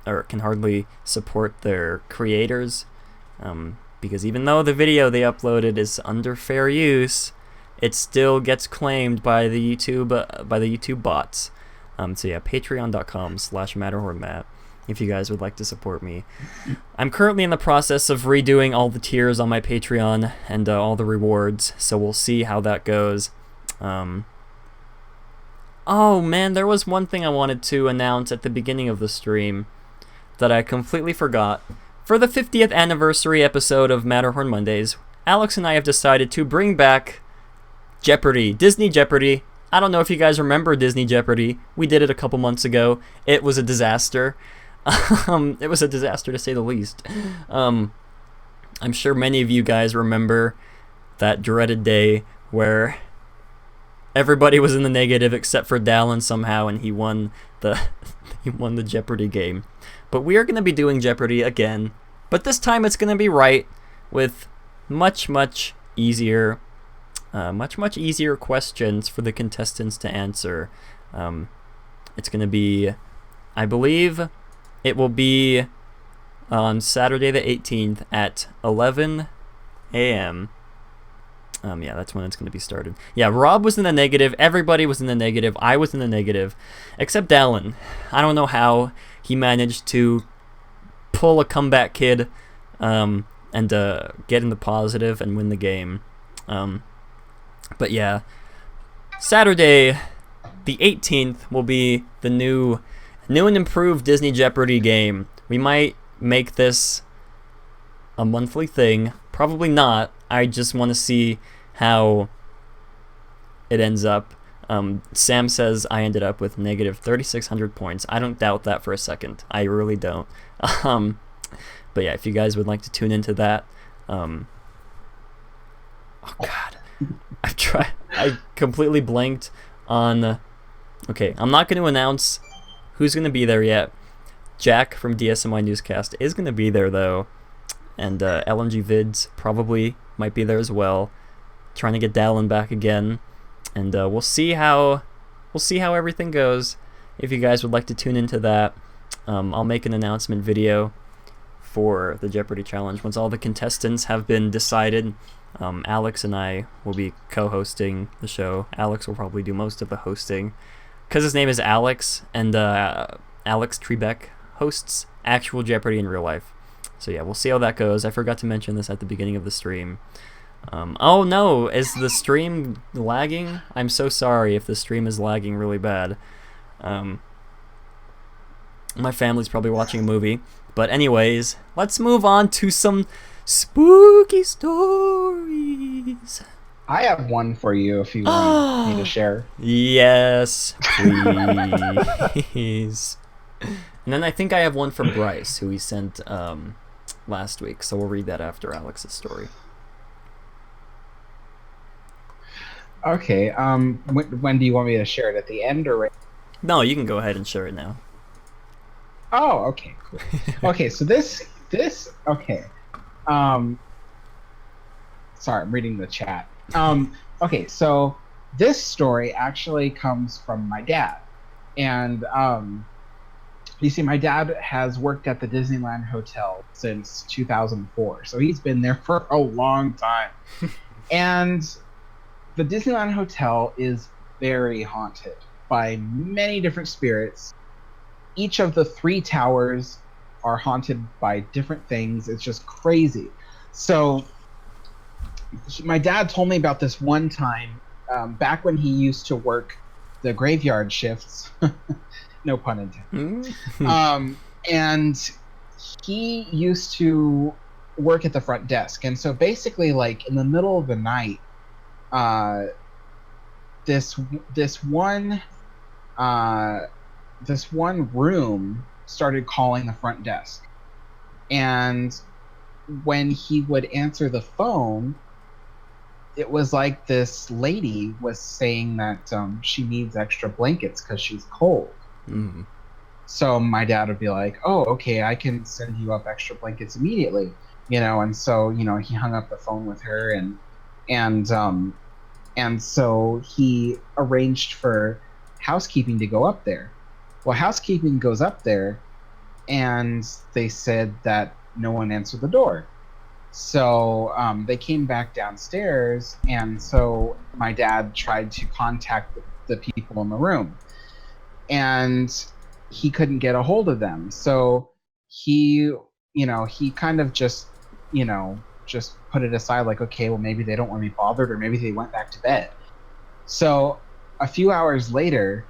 or can hardly support their creators, because even though the video they uploaded is under fair use, it still gets claimed by the YouTube bots. So yeah, patreon.com/MatterhornMatt if you guys would like to support me. I'm currently in the process of redoing all the tiers on my Patreon and all the rewards, so we'll see how that goes. Oh man, there was one thing I wanted to announce at the beginning of the stream that I completely forgot. For the 50th anniversary episode of Matterhorn Mondays, Alex and I have decided to bring back Jeopardy! Disney Jeopardy! I don't know if you guys remember Disney Jeopardy! We did it a couple months ago. It was a disaster. It was a disaster to say the least. I'm sure many of you guys remember that dreaded day where everybody was in the negative except for Dallin somehow, and he won the Jeopardy game. But we are going to be doing Jeopardy again, but this time it's going to be right, with much easier questions for the contestants to answer. It's going to be, I believe, it will be on Saturday the 18th at 11 a.m. Yeah, that's when it's going to be started. Yeah, Rob was in the negative. Everybody was in the negative. I was in the negative, except Alan. I don't know how he managed to pull a comeback kid and get in the positive and win the game. But yeah, Saturday, the 18th, will be the new and improved Disney Jeopardy game. We might make this a monthly thing. Probably not. I just want to see how it ends up. Sam says I ended up with negative 3,600 points. I don't doubt that for a second. I really don't. But yeah, if you guys would like to tune into that. Oh God, I completely blanked on. Okay, I'm not going to announce who's going to be there yet. Jack from DSMI Newscast is going to be there though, and LMG Vids probably might be there as well. Trying to get Dallin back again, and we'll see how everything goes. If you guys would like to tune into that, I'll make an announcement video for the Jeopardy challenge once all the contestants have been decided. Alex and I will be co-hosting the show. Alex will probably do most of the hosting because his name is Alex, and Alex Trebek hosts actual Jeopardy in real life. So yeah, we'll see how that goes. I forgot to mention this at the beginning of the stream. Oh no, is the stream lagging? I'm so sorry if the stream is lagging really bad. My family's probably watching a movie. But anyways, let's move on to some spooky stories. I have one for you if you want me to share. Yes, please. And then I think I have one from Bryce, who he sent last week. So we'll read that after Alex's story. Okay. When do you want me to share it? At the end or right? No, you can go ahead and share it now. Oh, okay, cool. Okay, so this okay. Sorry, I'm reading the chat. Okay, so this story actually comes from my dad. And you see, my dad has worked at the Disneyland Hotel since 2004. So he's been there for a long time. And the Disneyland Hotel is very haunted by many different spirits. Each of the 3 towers are haunted by different things. It's just crazy. So my dad told me about this one time back when he used to work the graveyard shifts. No pun intended. And he used to work at the front desk. And so basically, like, in the middle of the night, this one room started calling the front desk. And when he would answer the phone, it was like this lady was saying that she needs extra blankets because she's cold. Mm. So my dad would be like, oh, okay, I can send you up extra blankets immediately. And so, he hung up the phone with her and so he arranged for housekeeping to go up there. Well, housekeeping goes up there, and they said that no one answered the door. So they came back downstairs, and so my dad tried to contact the people in the room, and he couldn't get a hold of them. So he kind of just put it aside, like, okay, well, maybe they don't want to be bothered, or maybe they went back to bed. So a few hours later,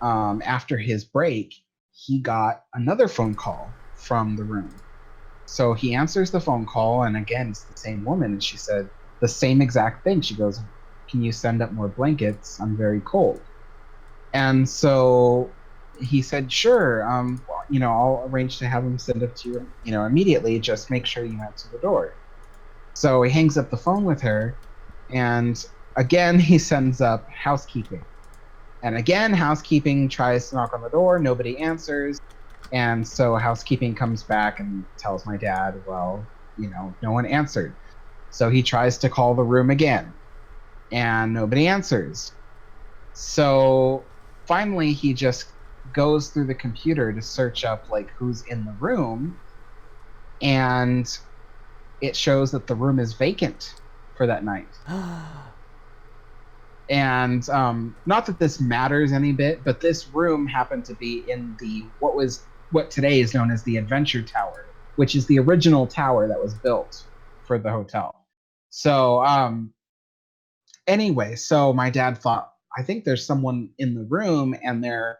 after his break, he got another phone call from the room. So he answers the phone call, and again, it's the same woman, and she said the same exact thing. She goes, can you send up more blankets? I'm very cold. And so he said, sure, I'll arrange to have him send it to you, immediately. Just make sure you answer the door. So he hangs up the phone with her, and again, he sends up housekeeping. And again, housekeeping tries to knock on the door. Nobody answers. And so housekeeping comes back and tells my dad, well, no one answered. So he tries to call the room again, and nobody answers. So finally, he just goes through the computer to search up, like, who's in the room. And it shows that the room is vacant. for that night. And not that this matters any bit, but this room happened to be in what today is known as the Adventure Tower, which is the original tower that was built for the hotel. So anyway, so my dad thought, I think there's someone in the room, and they're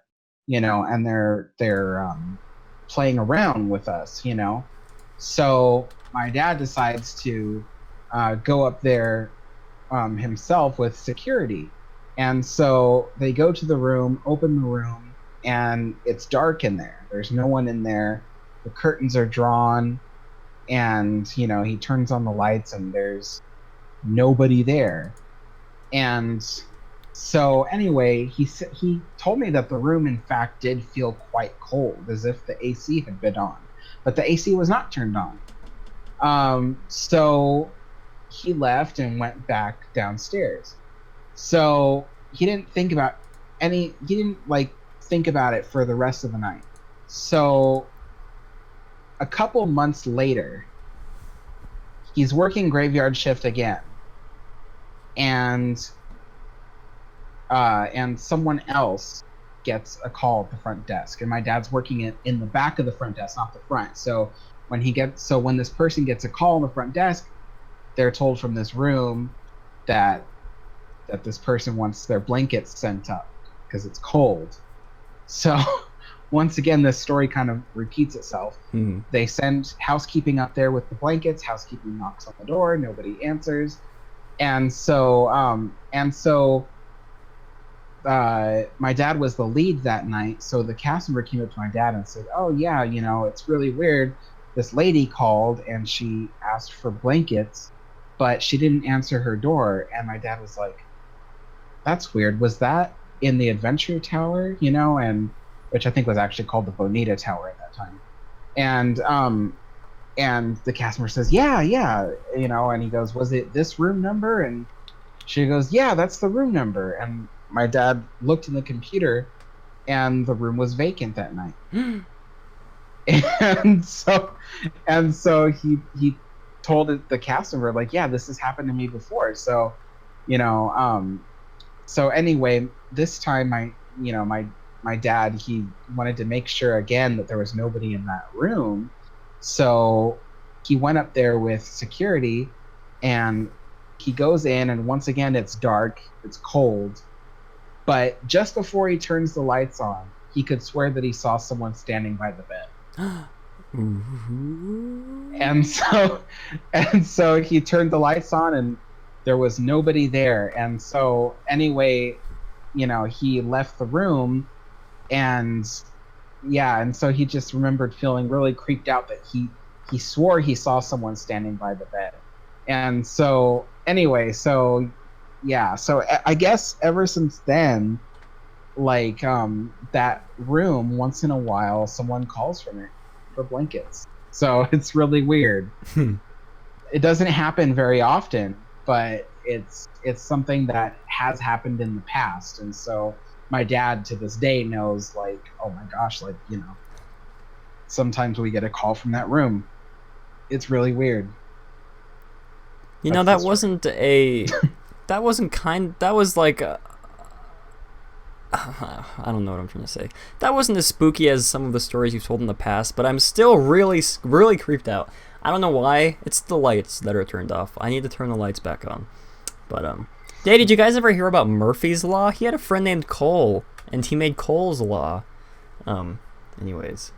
playing around with us, So my dad decides to go up there himself with security. And so they go to the room, open the room, and it's dark in there. There's no one in there. The curtains are drawn, and he turns on the lights, and there's nobody there. And so anyway, he told me that the room in fact did feel quite cold, as if the AC had been on, but the AC was not turned on. So he left and went back downstairs. So he didn't think about it for the rest of the night. So a couple months later, he's working graveyard shift again, and someone else gets a call at the front desk, and my dad's working in the back of the front desk, not the front. So when this person gets a call on the front desk, they're told from this room that this person wants their blankets sent up because it's cold. So once again, this story kind of repeats itself. Mm-hmm. They send housekeeping up there with the blankets. Housekeeping knocks on the door. Nobody answers. And so my dad was the lead that night. So the cast member came up to my dad and said, "Oh yeah, it's really weird. This lady called and she asked for blankets, but she didn't answer her door." And my dad was like, "That's weird. Was that in the Adventure Tower?" And which I think was actually called the Bonita Tower at that time. And the cast member says, yeah, and he goes, "Was it this room number?" And she goes, "Yeah, that's the room number." And my dad looked in the computer, and the room was vacant that night. and so he told the cast member, like, "Yeah, this has happened to me before." So, so anyway, this time my dad, he wanted to make sure again that there was nobody in that room. So he went up there with security, and he goes in, and once again it's dark, it's cold. But just before he turns the lights on, he could swear that he saw someone standing by the bed. And so he turned the lights on, and there was nobody there. And so anyway, he left the room, and so he just remembered feeling really creeped out that he swore he saw someone standing by the bed. And so anyway, so I guess ever since then, like, that room, once in a while someone calls from it for blankets. So it's really weird. It doesn't happen very often, but it's something that has happened in the past. And so my dad to this day knows, like, oh my gosh, like, sometimes we get a call from that room. It's really weird. That wasn't like I don't know what I'm trying to say. That wasn't as spooky as some of the stories you've told in the past, but I'm still really, really creeped out. I don't know why. It's the lights that are turned off. I need to turn the lights back on. But Hey, did you guys ever hear about Murphy's Law? He had a friend named Cole, and he made Cole's Law. Anyways.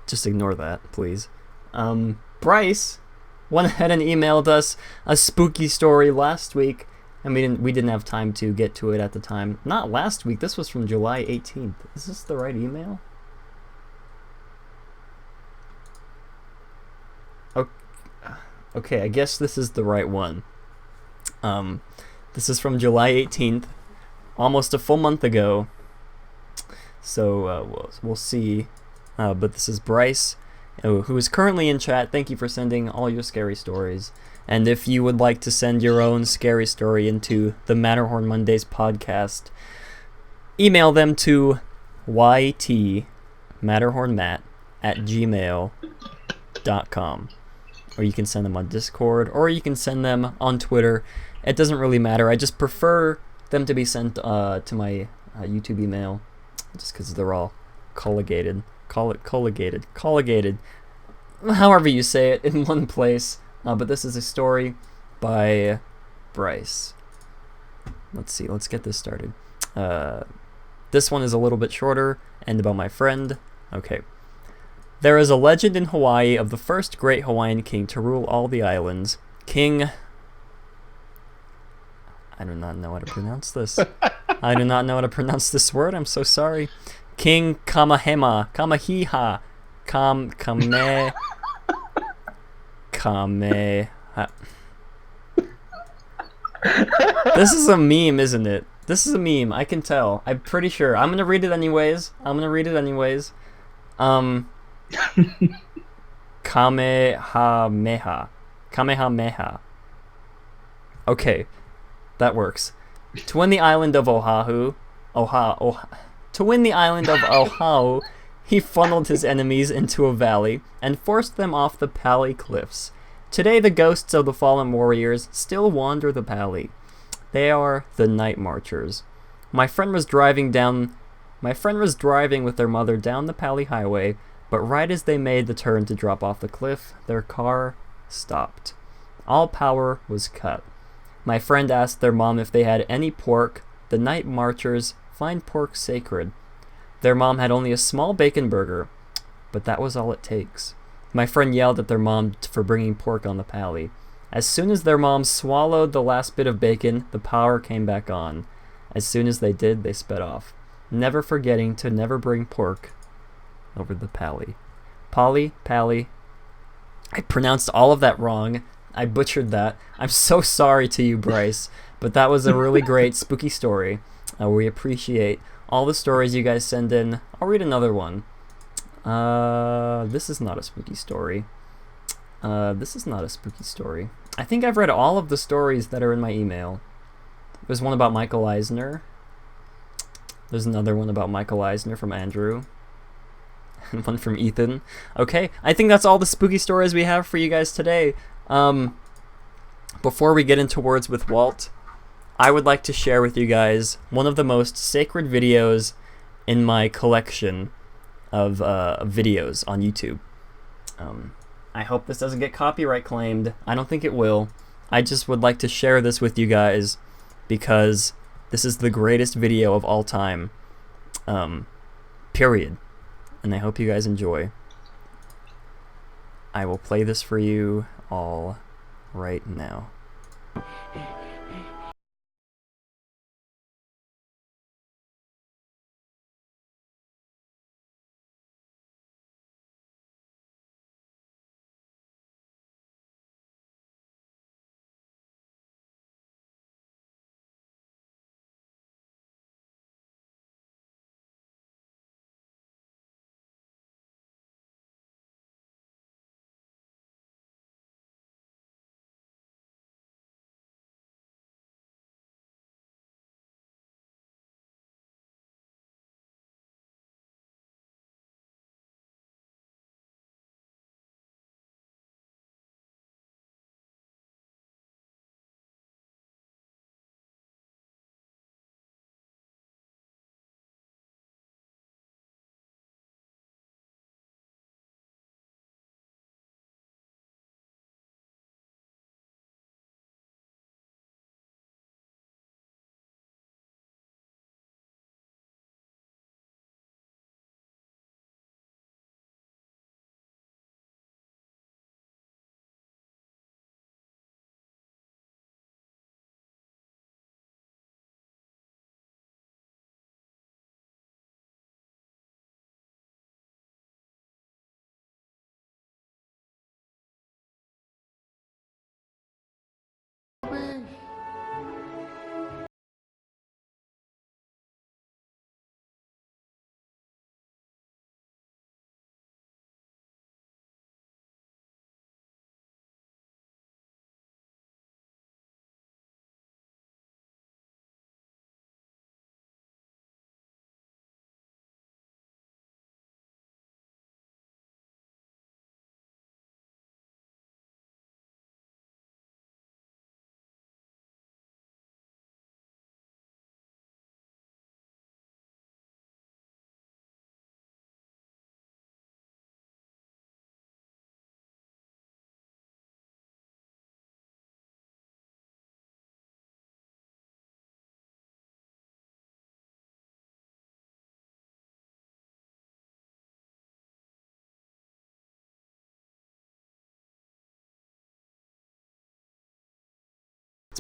Just ignore that, please. Bryce went ahead and emailed us a spooky story last week, and we didn't have time to get to it at the time. Not last week, this was from July 18th. Is this the right email? Okay, I guess this is the right one. This is from July 18th, almost a full month ago. So we'll see. But this is Bryce, who is currently in chat. Thank you for sending all your scary stories. And if you would like to send your own scary story into the Matterhorn Mondays podcast, email them to ytmatterhornmatt@gmail.com. or you can send them on Discord, or you can send them on Twitter. It doesn't really matter. I just prefer them to be sent to my YouTube email, just because they're all colligated, however you say it, in one place. But this is a story by Bryce. Let's see, let's get this started. This one is a little bit shorter and about my friend. Okay. There is a legend in Hawaii of the first great Hawaiian king to rule all the islands. King... I do not know how to pronounce this. I do not know how to pronounce this word. I'm so sorry. King Kame... This is a meme, isn't it? This is a meme. I can tell. I'm pretty sure. I'm gonna read it anyways. Kamehameha. Okay, that works. To win the island of Oahu, he funneled his enemies into a valley and forced them off the Pali cliffs. Today, the ghosts of the fallen warriors still wander the Pali. They are the Night Marchers. My friend was driving with their mother down the Pali Highway, but right as they made the turn to drop off the cliff, their car stopped. All power was cut. My friend asked their mom if they had any pork. The Night Marchers find pork sacred. Their mom had only a small bacon burger, but that was all it takes. My friend yelled at their mom for bringing pork on the Pali. As soon as their mom swallowed the last bit of bacon, the power came back on. As soon as they did, they sped off, never forgetting to never bring pork over the Pali. Pali. I pronounced all of that wrong. I butchered that. I'm so sorry to you, Bryce, but that was a really great spooky story. We appreciate all the stories you guys send in. I'll read another one. This is not a spooky story. I think I've read all of the stories that are in my email. There's one about Michael Eisner. There's another one about Michael Eisner from Andrew. And one from Ethan. Okay, I think that's all the spooky stories we have for you guys today. Before we get into Words with Walt, I would like to share with you guys one of the most sacred videos in my collection of videos on YouTube. I hope this doesn't get copyright claimed. I don't think it will. I just would like to share this with you guys because this is the greatest video of all time. Period. And I hope you guys enjoy. I will play this for you all right now.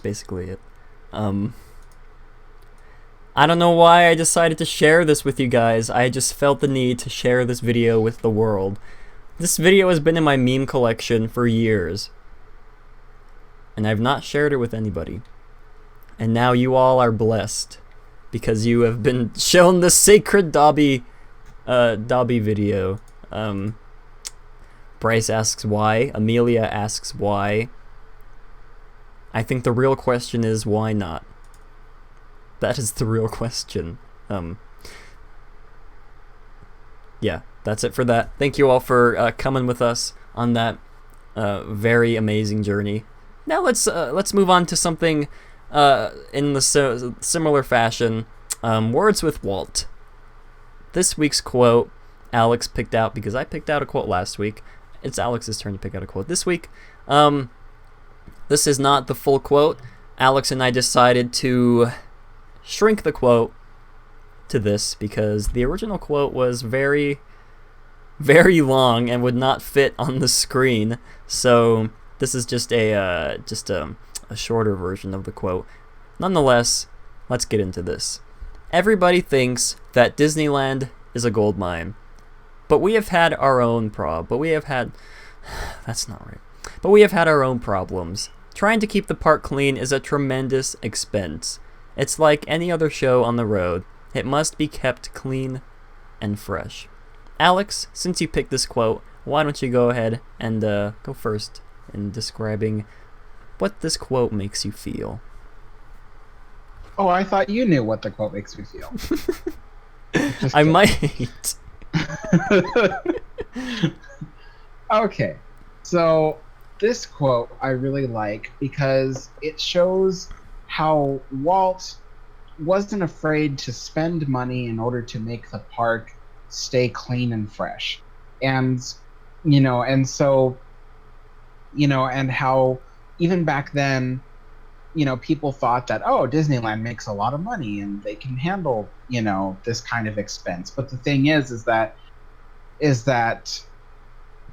basically it. I don't know why I decided to share this with you guys. I just felt the need to share this video with the world. This video has been in my meme collection for years, and I've not shared it with anybody. And now you all are blessed, because you have been shown the sacred Dobby video. Bryce asks why. Amelia asks why. I think the real question is, why not? That is the real question. Yeah, that's it for that. Thank you all for coming with us on that very amazing journey. Now let's move on to something in the similar fashion. Words with Walt. This week's quote, Alex picked out, because I picked out a quote last week. It's Alex's turn to pick out a quote this week. This is not the full quote. Alex and I decided to shrink the quote to this because the original quote was very, very long and would not fit on the screen. So this is just a shorter version of the quote. Nonetheless, let's get into this. Everybody thinks that Disneyland is a gold mine, but we have had our own that's not right. But we have had our own problems. Trying to keep the park clean is a tremendous expense. It's like any other show on the road. It must be kept clean and fresh. Alex, since you picked this quote, why don't you go ahead and go first in describing what this quote makes you feel. Oh, I thought you knew what the quote makes me feel. I might. Okay, so this quote I really like because it shows how Walt wasn't afraid to spend money in order to make the park stay clean and fresh. And, and how even back then, people thought that, oh, Disneyland makes a lot of money and they can handle, this kind of expense. But the thing is that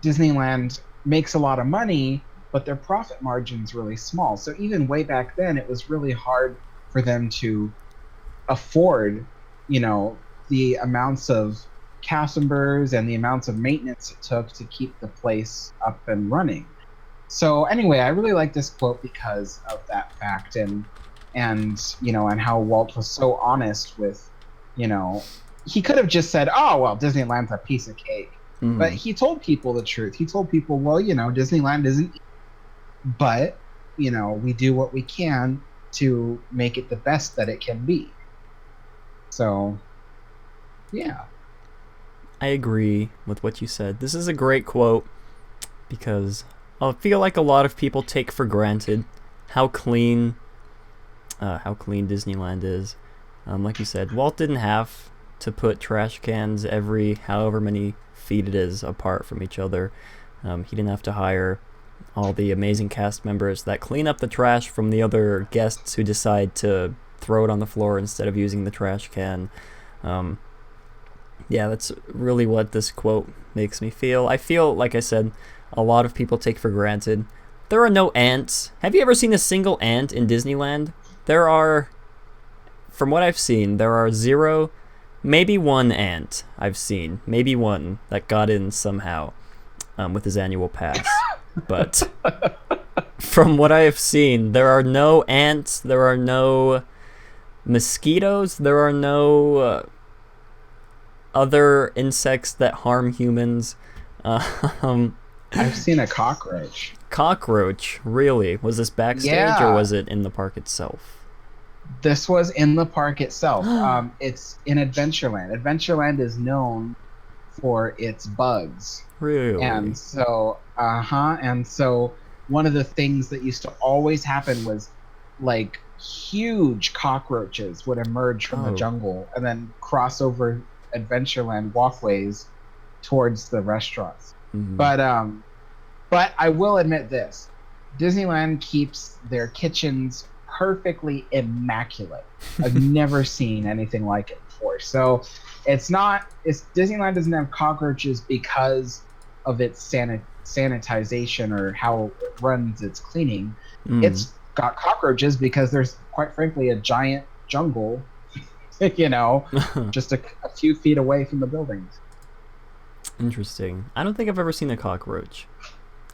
Disneyland makes a lot of money, but their profit margin's really small. So even way back then, it was really hard for them to afford, the amounts of cast members and the amounts of maintenance it took to keep the place up and running. So anyway, I really like this quote because of that fact and how Walt was so honest with, he could have just said, oh, well, Disneyland's a piece of cake. Mm. But he told people the truth. He told people, well, Disneyland isn't, but, we do what we can to make it the best that it can be. So, yeah. I agree with what you said. This is a great quote because I feel like a lot of people take for granted how clean Disneyland is. Like you said, Walt didn't have to put trash cans every however many feet it is apart from each other. He didn't have to hire all the amazing cast members that clean up the trash from the other guests who decide to throw it on the floor instead of using the trash can. Yeah, that's really what this quote makes me feel. I feel, like I said, a lot of people take for granted. There are no ants. Have you ever seen a single ant in Disneyland? There are, from what I've seen, there are 0, maybe 1 ant I've seen. Maybe 1 that got in somehow with his annual pass. But from what I have seen, there are no ants, there are no mosquitoes, there are no other insects that harm humans. I've seen a cockroach. Cockroach? Really? Was this backstage or was it in the park itself? This was in the park itself. It's in Adventureland. Adventureland is known for its bugs. Really? And so, one of the things that used to always happen was, like, huge cockroaches would emerge from the jungle and then cross over Adventureland walkways towards the restaurants. Mm-hmm. But I will admit this: Disneyland keeps their kitchens perfectly immaculate. I've never seen anything like it before. So Disneyland doesn't have cockroaches because of its sanitization or how it runs its cleaning. got cockroaches because there's quite frankly a giant jungle, you know, just a few feet away from the buildings. Interesting. I don't think I've ever seen a cockroach.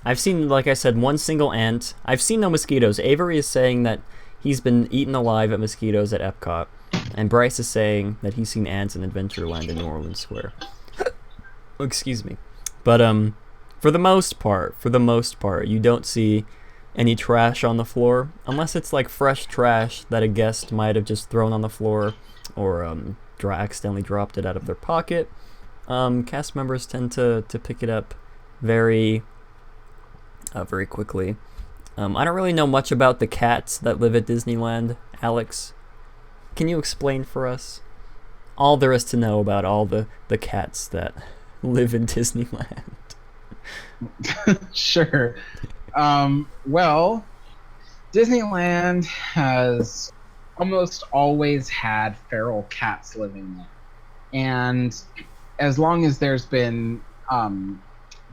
I've seen, like I said, one single ant. I've seen no mosquitoes. Avery is saying that he's been eaten alive at mosquitoes at Epcot, and Bryce is saying that he's seen ants in Adventureland in New Orleans Square. Excuse me. But for the most part, you don't see any trash on the floor, unless it's like fresh trash that a guest might have just thrown on the floor, or accidentally dropped it out of their pocket. Cast members tend to pick it up very quickly. I don't really know much about the cats that live at Disneyland. Alex, can you explain for us all there is to know about all the cats that live in Disneyland? Sure. Well, Disneyland has almost always had feral cats living there. And as long as there's been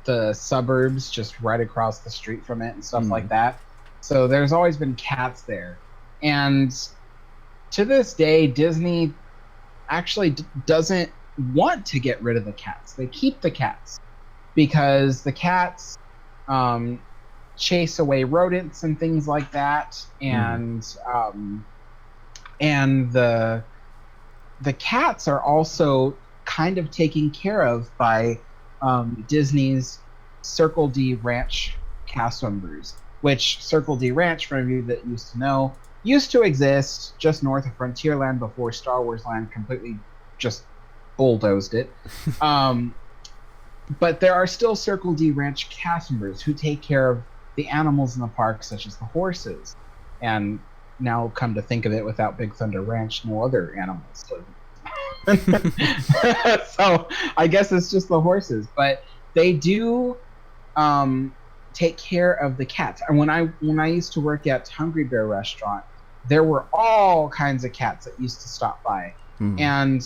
the suburbs just right across the street from it and stuff like that, so there's always been cats there. And to this day, Disney actually doesn't want to get rid of the cats. They keep the cats because the cats chase away rodents and things like that, and the cats are also kind of taken care of by Disney's Circle D Ranch cast members, which Circle D Ranch, for you that used to know, used to exist just north of Frontierland before Star Wars Land completely just bulldozed it. But there are still Circle D Ranch cast members who take care of the animals in the park, such as the horses. And now, come to think of it, without Big Thunder Ranch, no other animals live. So I guess it's just the horses. But they do take care of the cats. And when I used to work at Hungry Bear Restaurant, there were all kinds of cats that used to stop by. And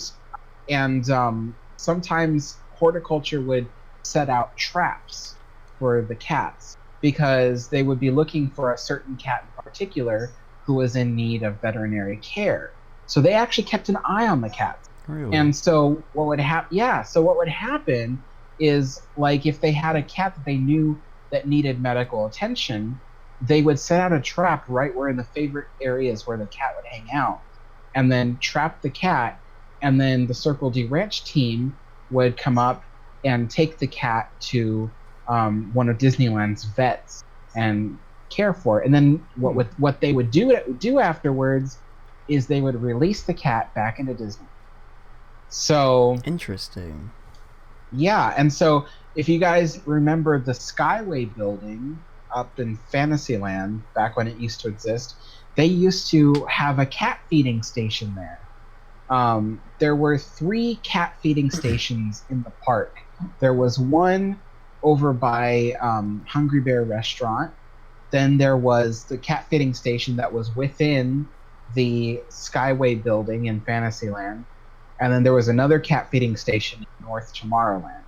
sometimes horticulture would set out traps for the cats because they would be looking for a certain cat in particular who was in need of veterinary care. So they actually kept an eye on the cats. Really? And so what would happen is, like, if they had a cat that they knew that needed medical attention, they would set out a trap right where in the favorite areas where the cat would hang out, and then trap the cat, and then the Circle D Ranch team would come up and take the cat to one of Disneyland's vets and care for it. And then what they would do afterwards is they would release the cat back into Disney. So interesting. Yeah, and so if you guys remember the Skyway building up in Fantasyland back when it used to exist, they used to have a cat feeding station there. There were 3 cat feeding stations in the park. There was one over by Hungry Bear Restaurant. Then there was the cat feeding station that was within the Skyway building in Fantasyland. And then there was another cat feeding station in North Tomorrowland.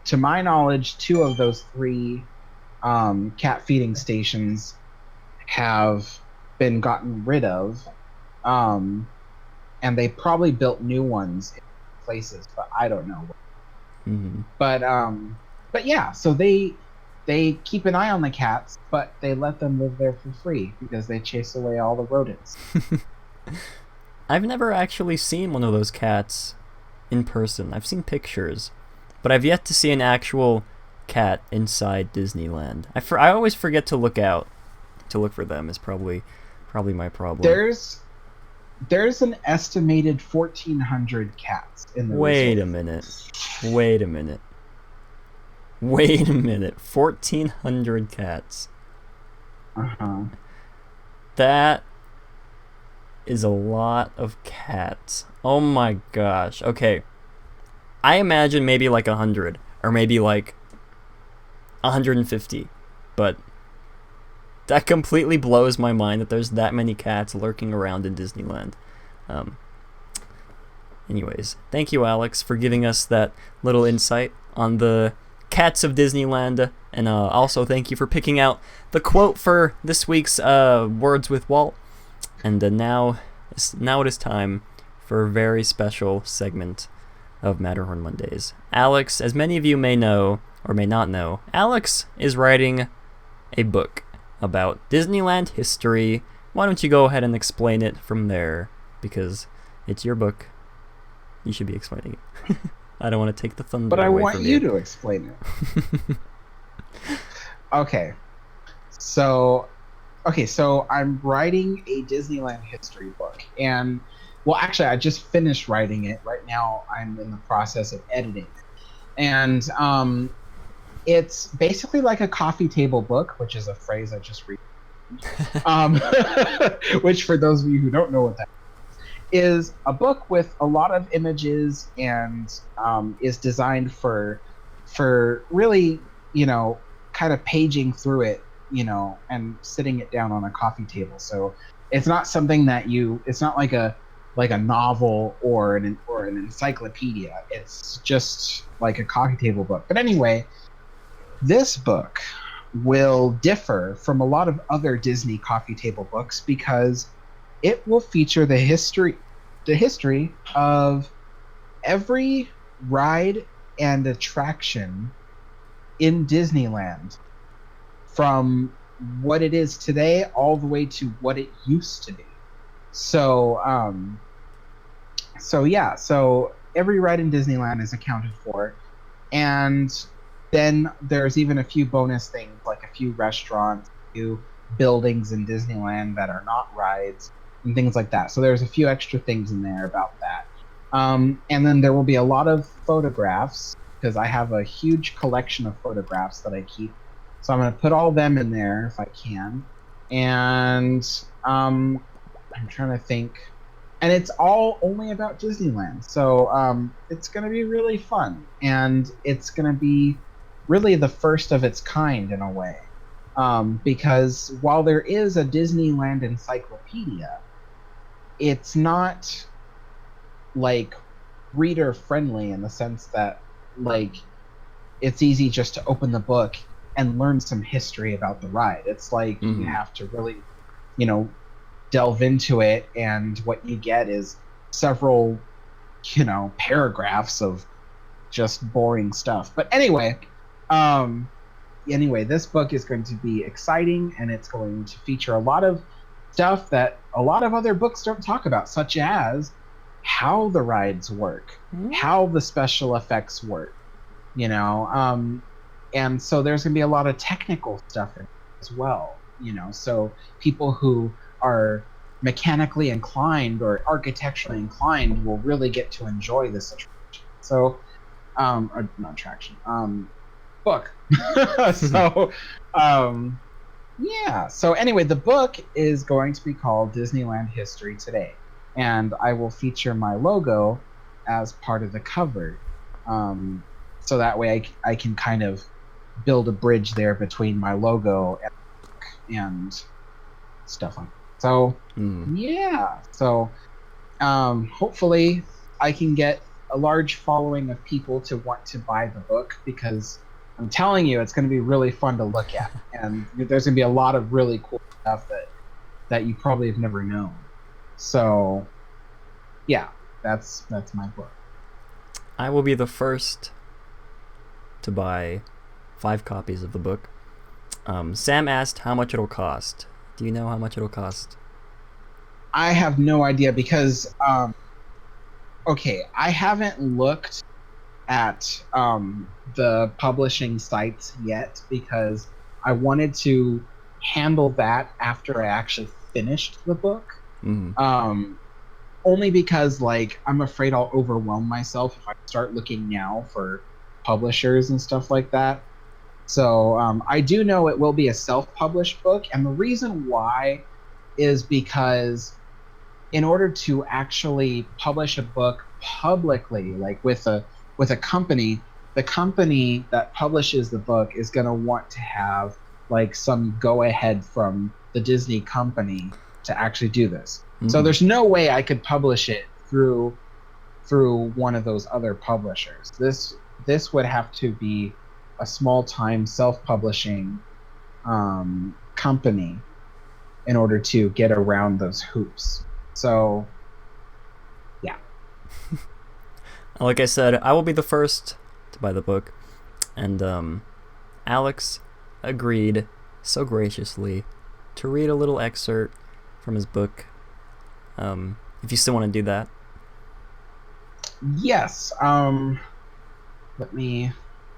To my knowledge, 2 of those 3 cat feeding stations have been gotten rid of. And they probably built new ones in places, but I don't know. But yeah, so they keep an eye on the cats, but they let them live there for free because they chase away all the rodents. I've never actually seen one of those cats in person. I've seen pictures, but I've yet to see an actual cat inside Disneyland. I always forget to look for them. Is probably my problem. There's an estimated 1,400 cats in the Wait resort. a minute. 1,400 cats. That is a lot of cats. Oh my gosh. Okay. I imagine maybe like 100 or maybe like 150. But that completely blows my mind that there's that many cats lurking around in Disneyland. Anyways, thank you, Alex, for giving us that little insight on the cats of Disneyland. And also thank you for picking out the quote for this week's Words with Walt. And now it is time for a very special segment of Matterhorn Mondays. Alex, as many of you may know or may not know, Alex is writing a book about Disneyland history. Why don't you go ahead and explain it from there? Because it's your book. You should be explaining it. I don't want to take the thunder But I away want from you to explain it. Okay. So I'm writing a Disneyland history book. And, well, actually, I just finished writing it. Right now, I'm in the process of editing it. And it's basically like a coffee table book, which is a phrase I just read. Which, for those of you who don't know what that is a book with a lot of images and is designed for really, kind of paging through it, and sitting it down on a coffee table. So it's not something that it's not like a novel or an encyclopedia. It's just like a coffee table book. But anyway, this book will differ from a lot of other Disney coffee table books because it will feature the history of every ride and attraction in Disneyland, from what it is today all the way to what it used to be. So every ride in Disneyland is accounted for, and then there's even a few bonus things, like a few restaurants, a few buildings in Disneyland that are not rides, and things like that. So there's a few extra things in there about that. And then there will be a lot of photographs, because I have a huge collection of photographs that I keep. So I'm going to put all them in there if I can. And I'm trying to think. And it's all only about Disneyland. So it's going to be really fun. And it's going to be really the first of its kind in a way. Because while there is a Disneyland encyclopedia, it's not like reader friendly in the sense that like it's easy just to open the book and learn some history about the ride. It's like you have to really, delve into it, and what you get is several, paragraphs of just boring stuff. But anyway, this book is going to be exciting, and it's going to feature a lot of stuff that a lot of other books don't talk about, such as how the rides work, how the special effects work, and so there's going to be a lot of technical stuff in it as well, so people who are mechanically inclined or architecturally inclined will really get to enjoy this attraction. So, or not attraction, book. So, yeah. So anyway, the book is going to be called Disneyland History Today, and I will feature my logo as part of the cover. So that way I can kind of build a bridge there between my logo and stuff like that. So, yeah. So, hopefully I can get a large following of people to want to buy the book, because I'm telling you, it's going to be really fun to look at. And there's going to be a lot of really cool stuff that you probably have never known. So, yeah, that's my book. I will be the first to buy 5 copies of the book. Sam asked how much it'll cost. Do you know how much it'll cost? I have no idea because, I haven't looked at the publishing sites yet because I wanted to handle that after I actually finished the book. Only because, I'm afraid I'll overwhelm myself if I start looking now for publishers and stuff like that. So I do know it will be a self-published book, and the reason why is because in order to actually publish a book publicly, with a company, the company that publishes the book is going to want to have some go-ahead from the Disney company to actually do this. So there's no way I could publish it through one of those other publishers. This would have to be a small-time self-publishing company in order to get around those hoops. So, yeah. Like I said, I will be the first to buy the book, and Alex agreed so graciously to read a little excerpt from his book. If you still want to do that. Yes. I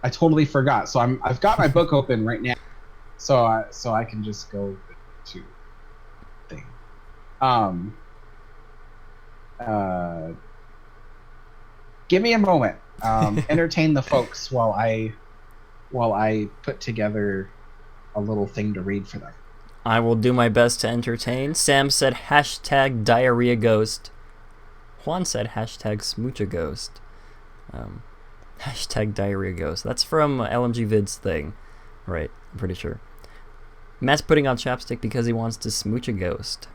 totally forgot. So I've got my book open right now, so I can just go to thing. Give me a moment. Entertain the folks while I put together a little thing to read for them. I will do my best to entertain. Sam said hashtag diarrhea ghost. Juan said hashtag smoocha ghost. Hashtag diarrhea ghost. That's from LMG Vid's thing. Right, I'm pretty sure. Matt's putting on chapstick because he wants to smooch a ghost.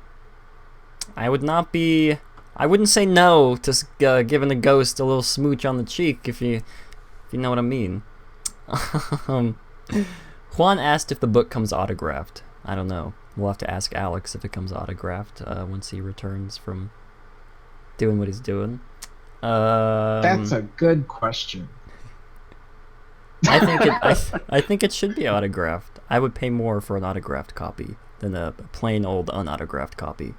I wouldn't say no to giving a ghost a little smooch on the cheek if you know what I mean. Juan asked if the book comes autographed. I don't know. We'll have to ask Alex if it comes autographed once he returns from doing what he's doing. That's a good question. I think it should be autographed. I would pay more for an autographed copy than a plain old unautographed copy.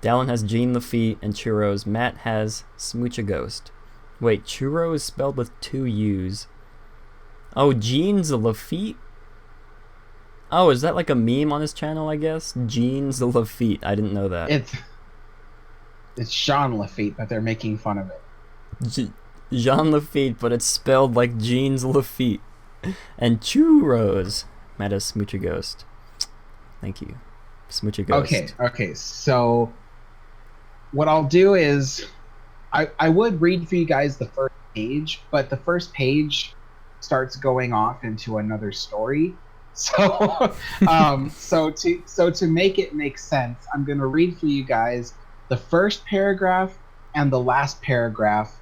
Dallin has Gene Lafitte and Churros. Matt has Smooch a Ghost. Wait, Churro is spelled with 2 U's. Oh, Gene's Lafitte? Oh, is that like a meme on his channel, I guess? Gene's Lafitte. I didn't know that. It's Jean Lafitte, but they're making fun of it. Jean Lafitte, but it's spelled like Gene's Lafitte. And Churros. Matt has Smooch a Ghost. Thank you. Smooch a Ghost. Okay, so what I'll do is I would read for you guys the first page, but the first page starts going off into another story. So so to make it make sense, I'm going to read for you guys the first paragraph and the last paragraph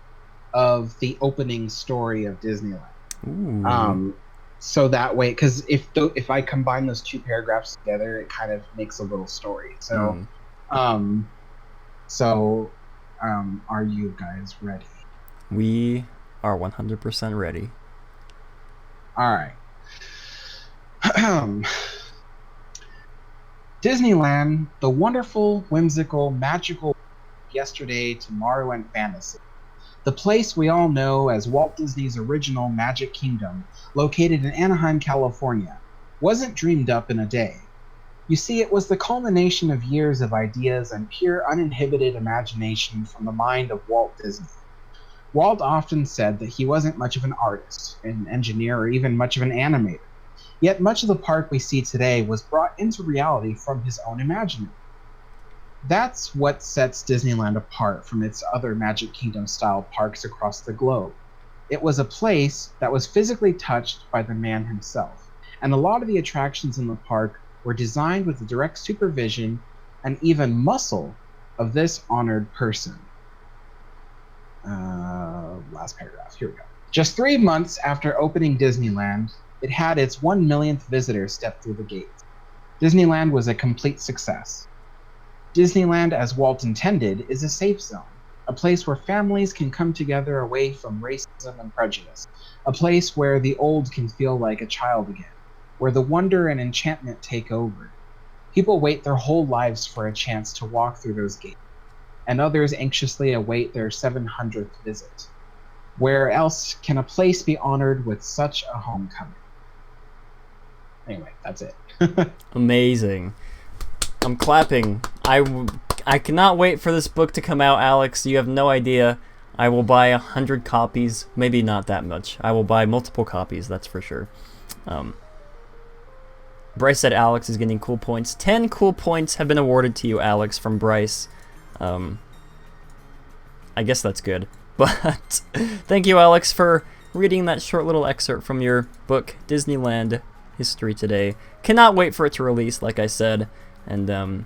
of the opening story of Disneyland. Ooh. So that way, because if I combine those 2 paragraphs together, it kind of makes a little story. So, are you guys ready? We are 100% ready. All right. Disneyland, the wonderful, whimsical, magical yesterday, tomorrow, and fantasy. The place we all know as Walt Disney's original Magic Kingdom, located in Anaheim, California, wasn't dreamed up in a day. You see, it was the culmination of years of ideas and pure uninhibited imagination from the mind of Walt Disney. Walt often said that he wasn't much of an artist, an engineer, or even much of an animator. Yet much of the park we see today was brought into reality from his own imagining. That's what sets Disneyland apart from its other Magic Kingdom-style parks across the globe. It was a place that was physically touched by the man himself, and a lot of the attractions in the park were designed with the direct supervision and even muscle of this honored person. Last paragraph, here we go. Just 3 months after opening Disneyland, it had its 1 millionth visitor step through the gates. Disneyland was a complete success. Disneyland, as Walt intended, is a safe zone, a place where families can come together away from racism and prejudice, a place where the old can feel like a child again, where the wonder and enchantment take over. People wait their whole lives for a chance to walk through those gates, and others anxiously await their 700th visit. Where else can a place be honored with such a homecoming? Anyway, that's it. Amazing. I'm clapping. I cannot wait for this book to come out, Alex. You have no idea. I will buy 100 copies. Maybe not that much. I will buy multiple copies, that's for sure. Bryce said Alex is getting cool points. 10 cool points have been awarded to you, Alex, from Bryce. I guess that's good. But thank you, Alex, for reading that short little excerpt from your book, Disneyland History Today. Cannot wait for it to release, like I said. And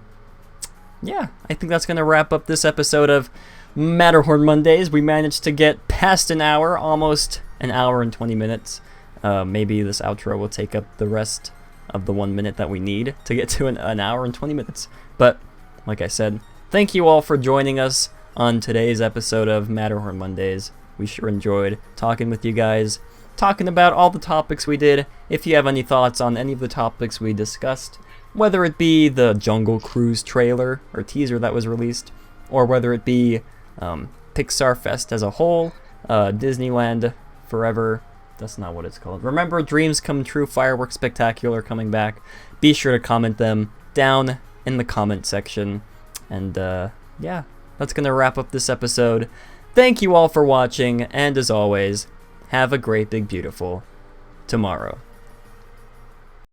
yeah, I think that's going to wrap up this episode of Matterhorn Mondays. We managed to get past an hour, almost an hour and 20 minutes. Maybe this outro will take up the rest of the 1 minute that we need to get to an hour and 20 minutes. But, like I said, thank you all for joining us on today's episode of Matterhorn Mondays. We sure enjoyed talking with you guys, talking about all the topics we did. If you have any thoughts on any of the topics we discussed, whether it be the Jungle Cruise trailer or teaser that was released, or whether it be Pixar Fest as a whole, Disneyland Forever, that's not what it's called. Remember, Dreams Come True Fireworks Spectacular coming back. Be sure to comment them down in the comment section. And yeah, that's going to wrap up this episode. Thank you all for watching, and as always, have a great, big, beautiful tomorrow.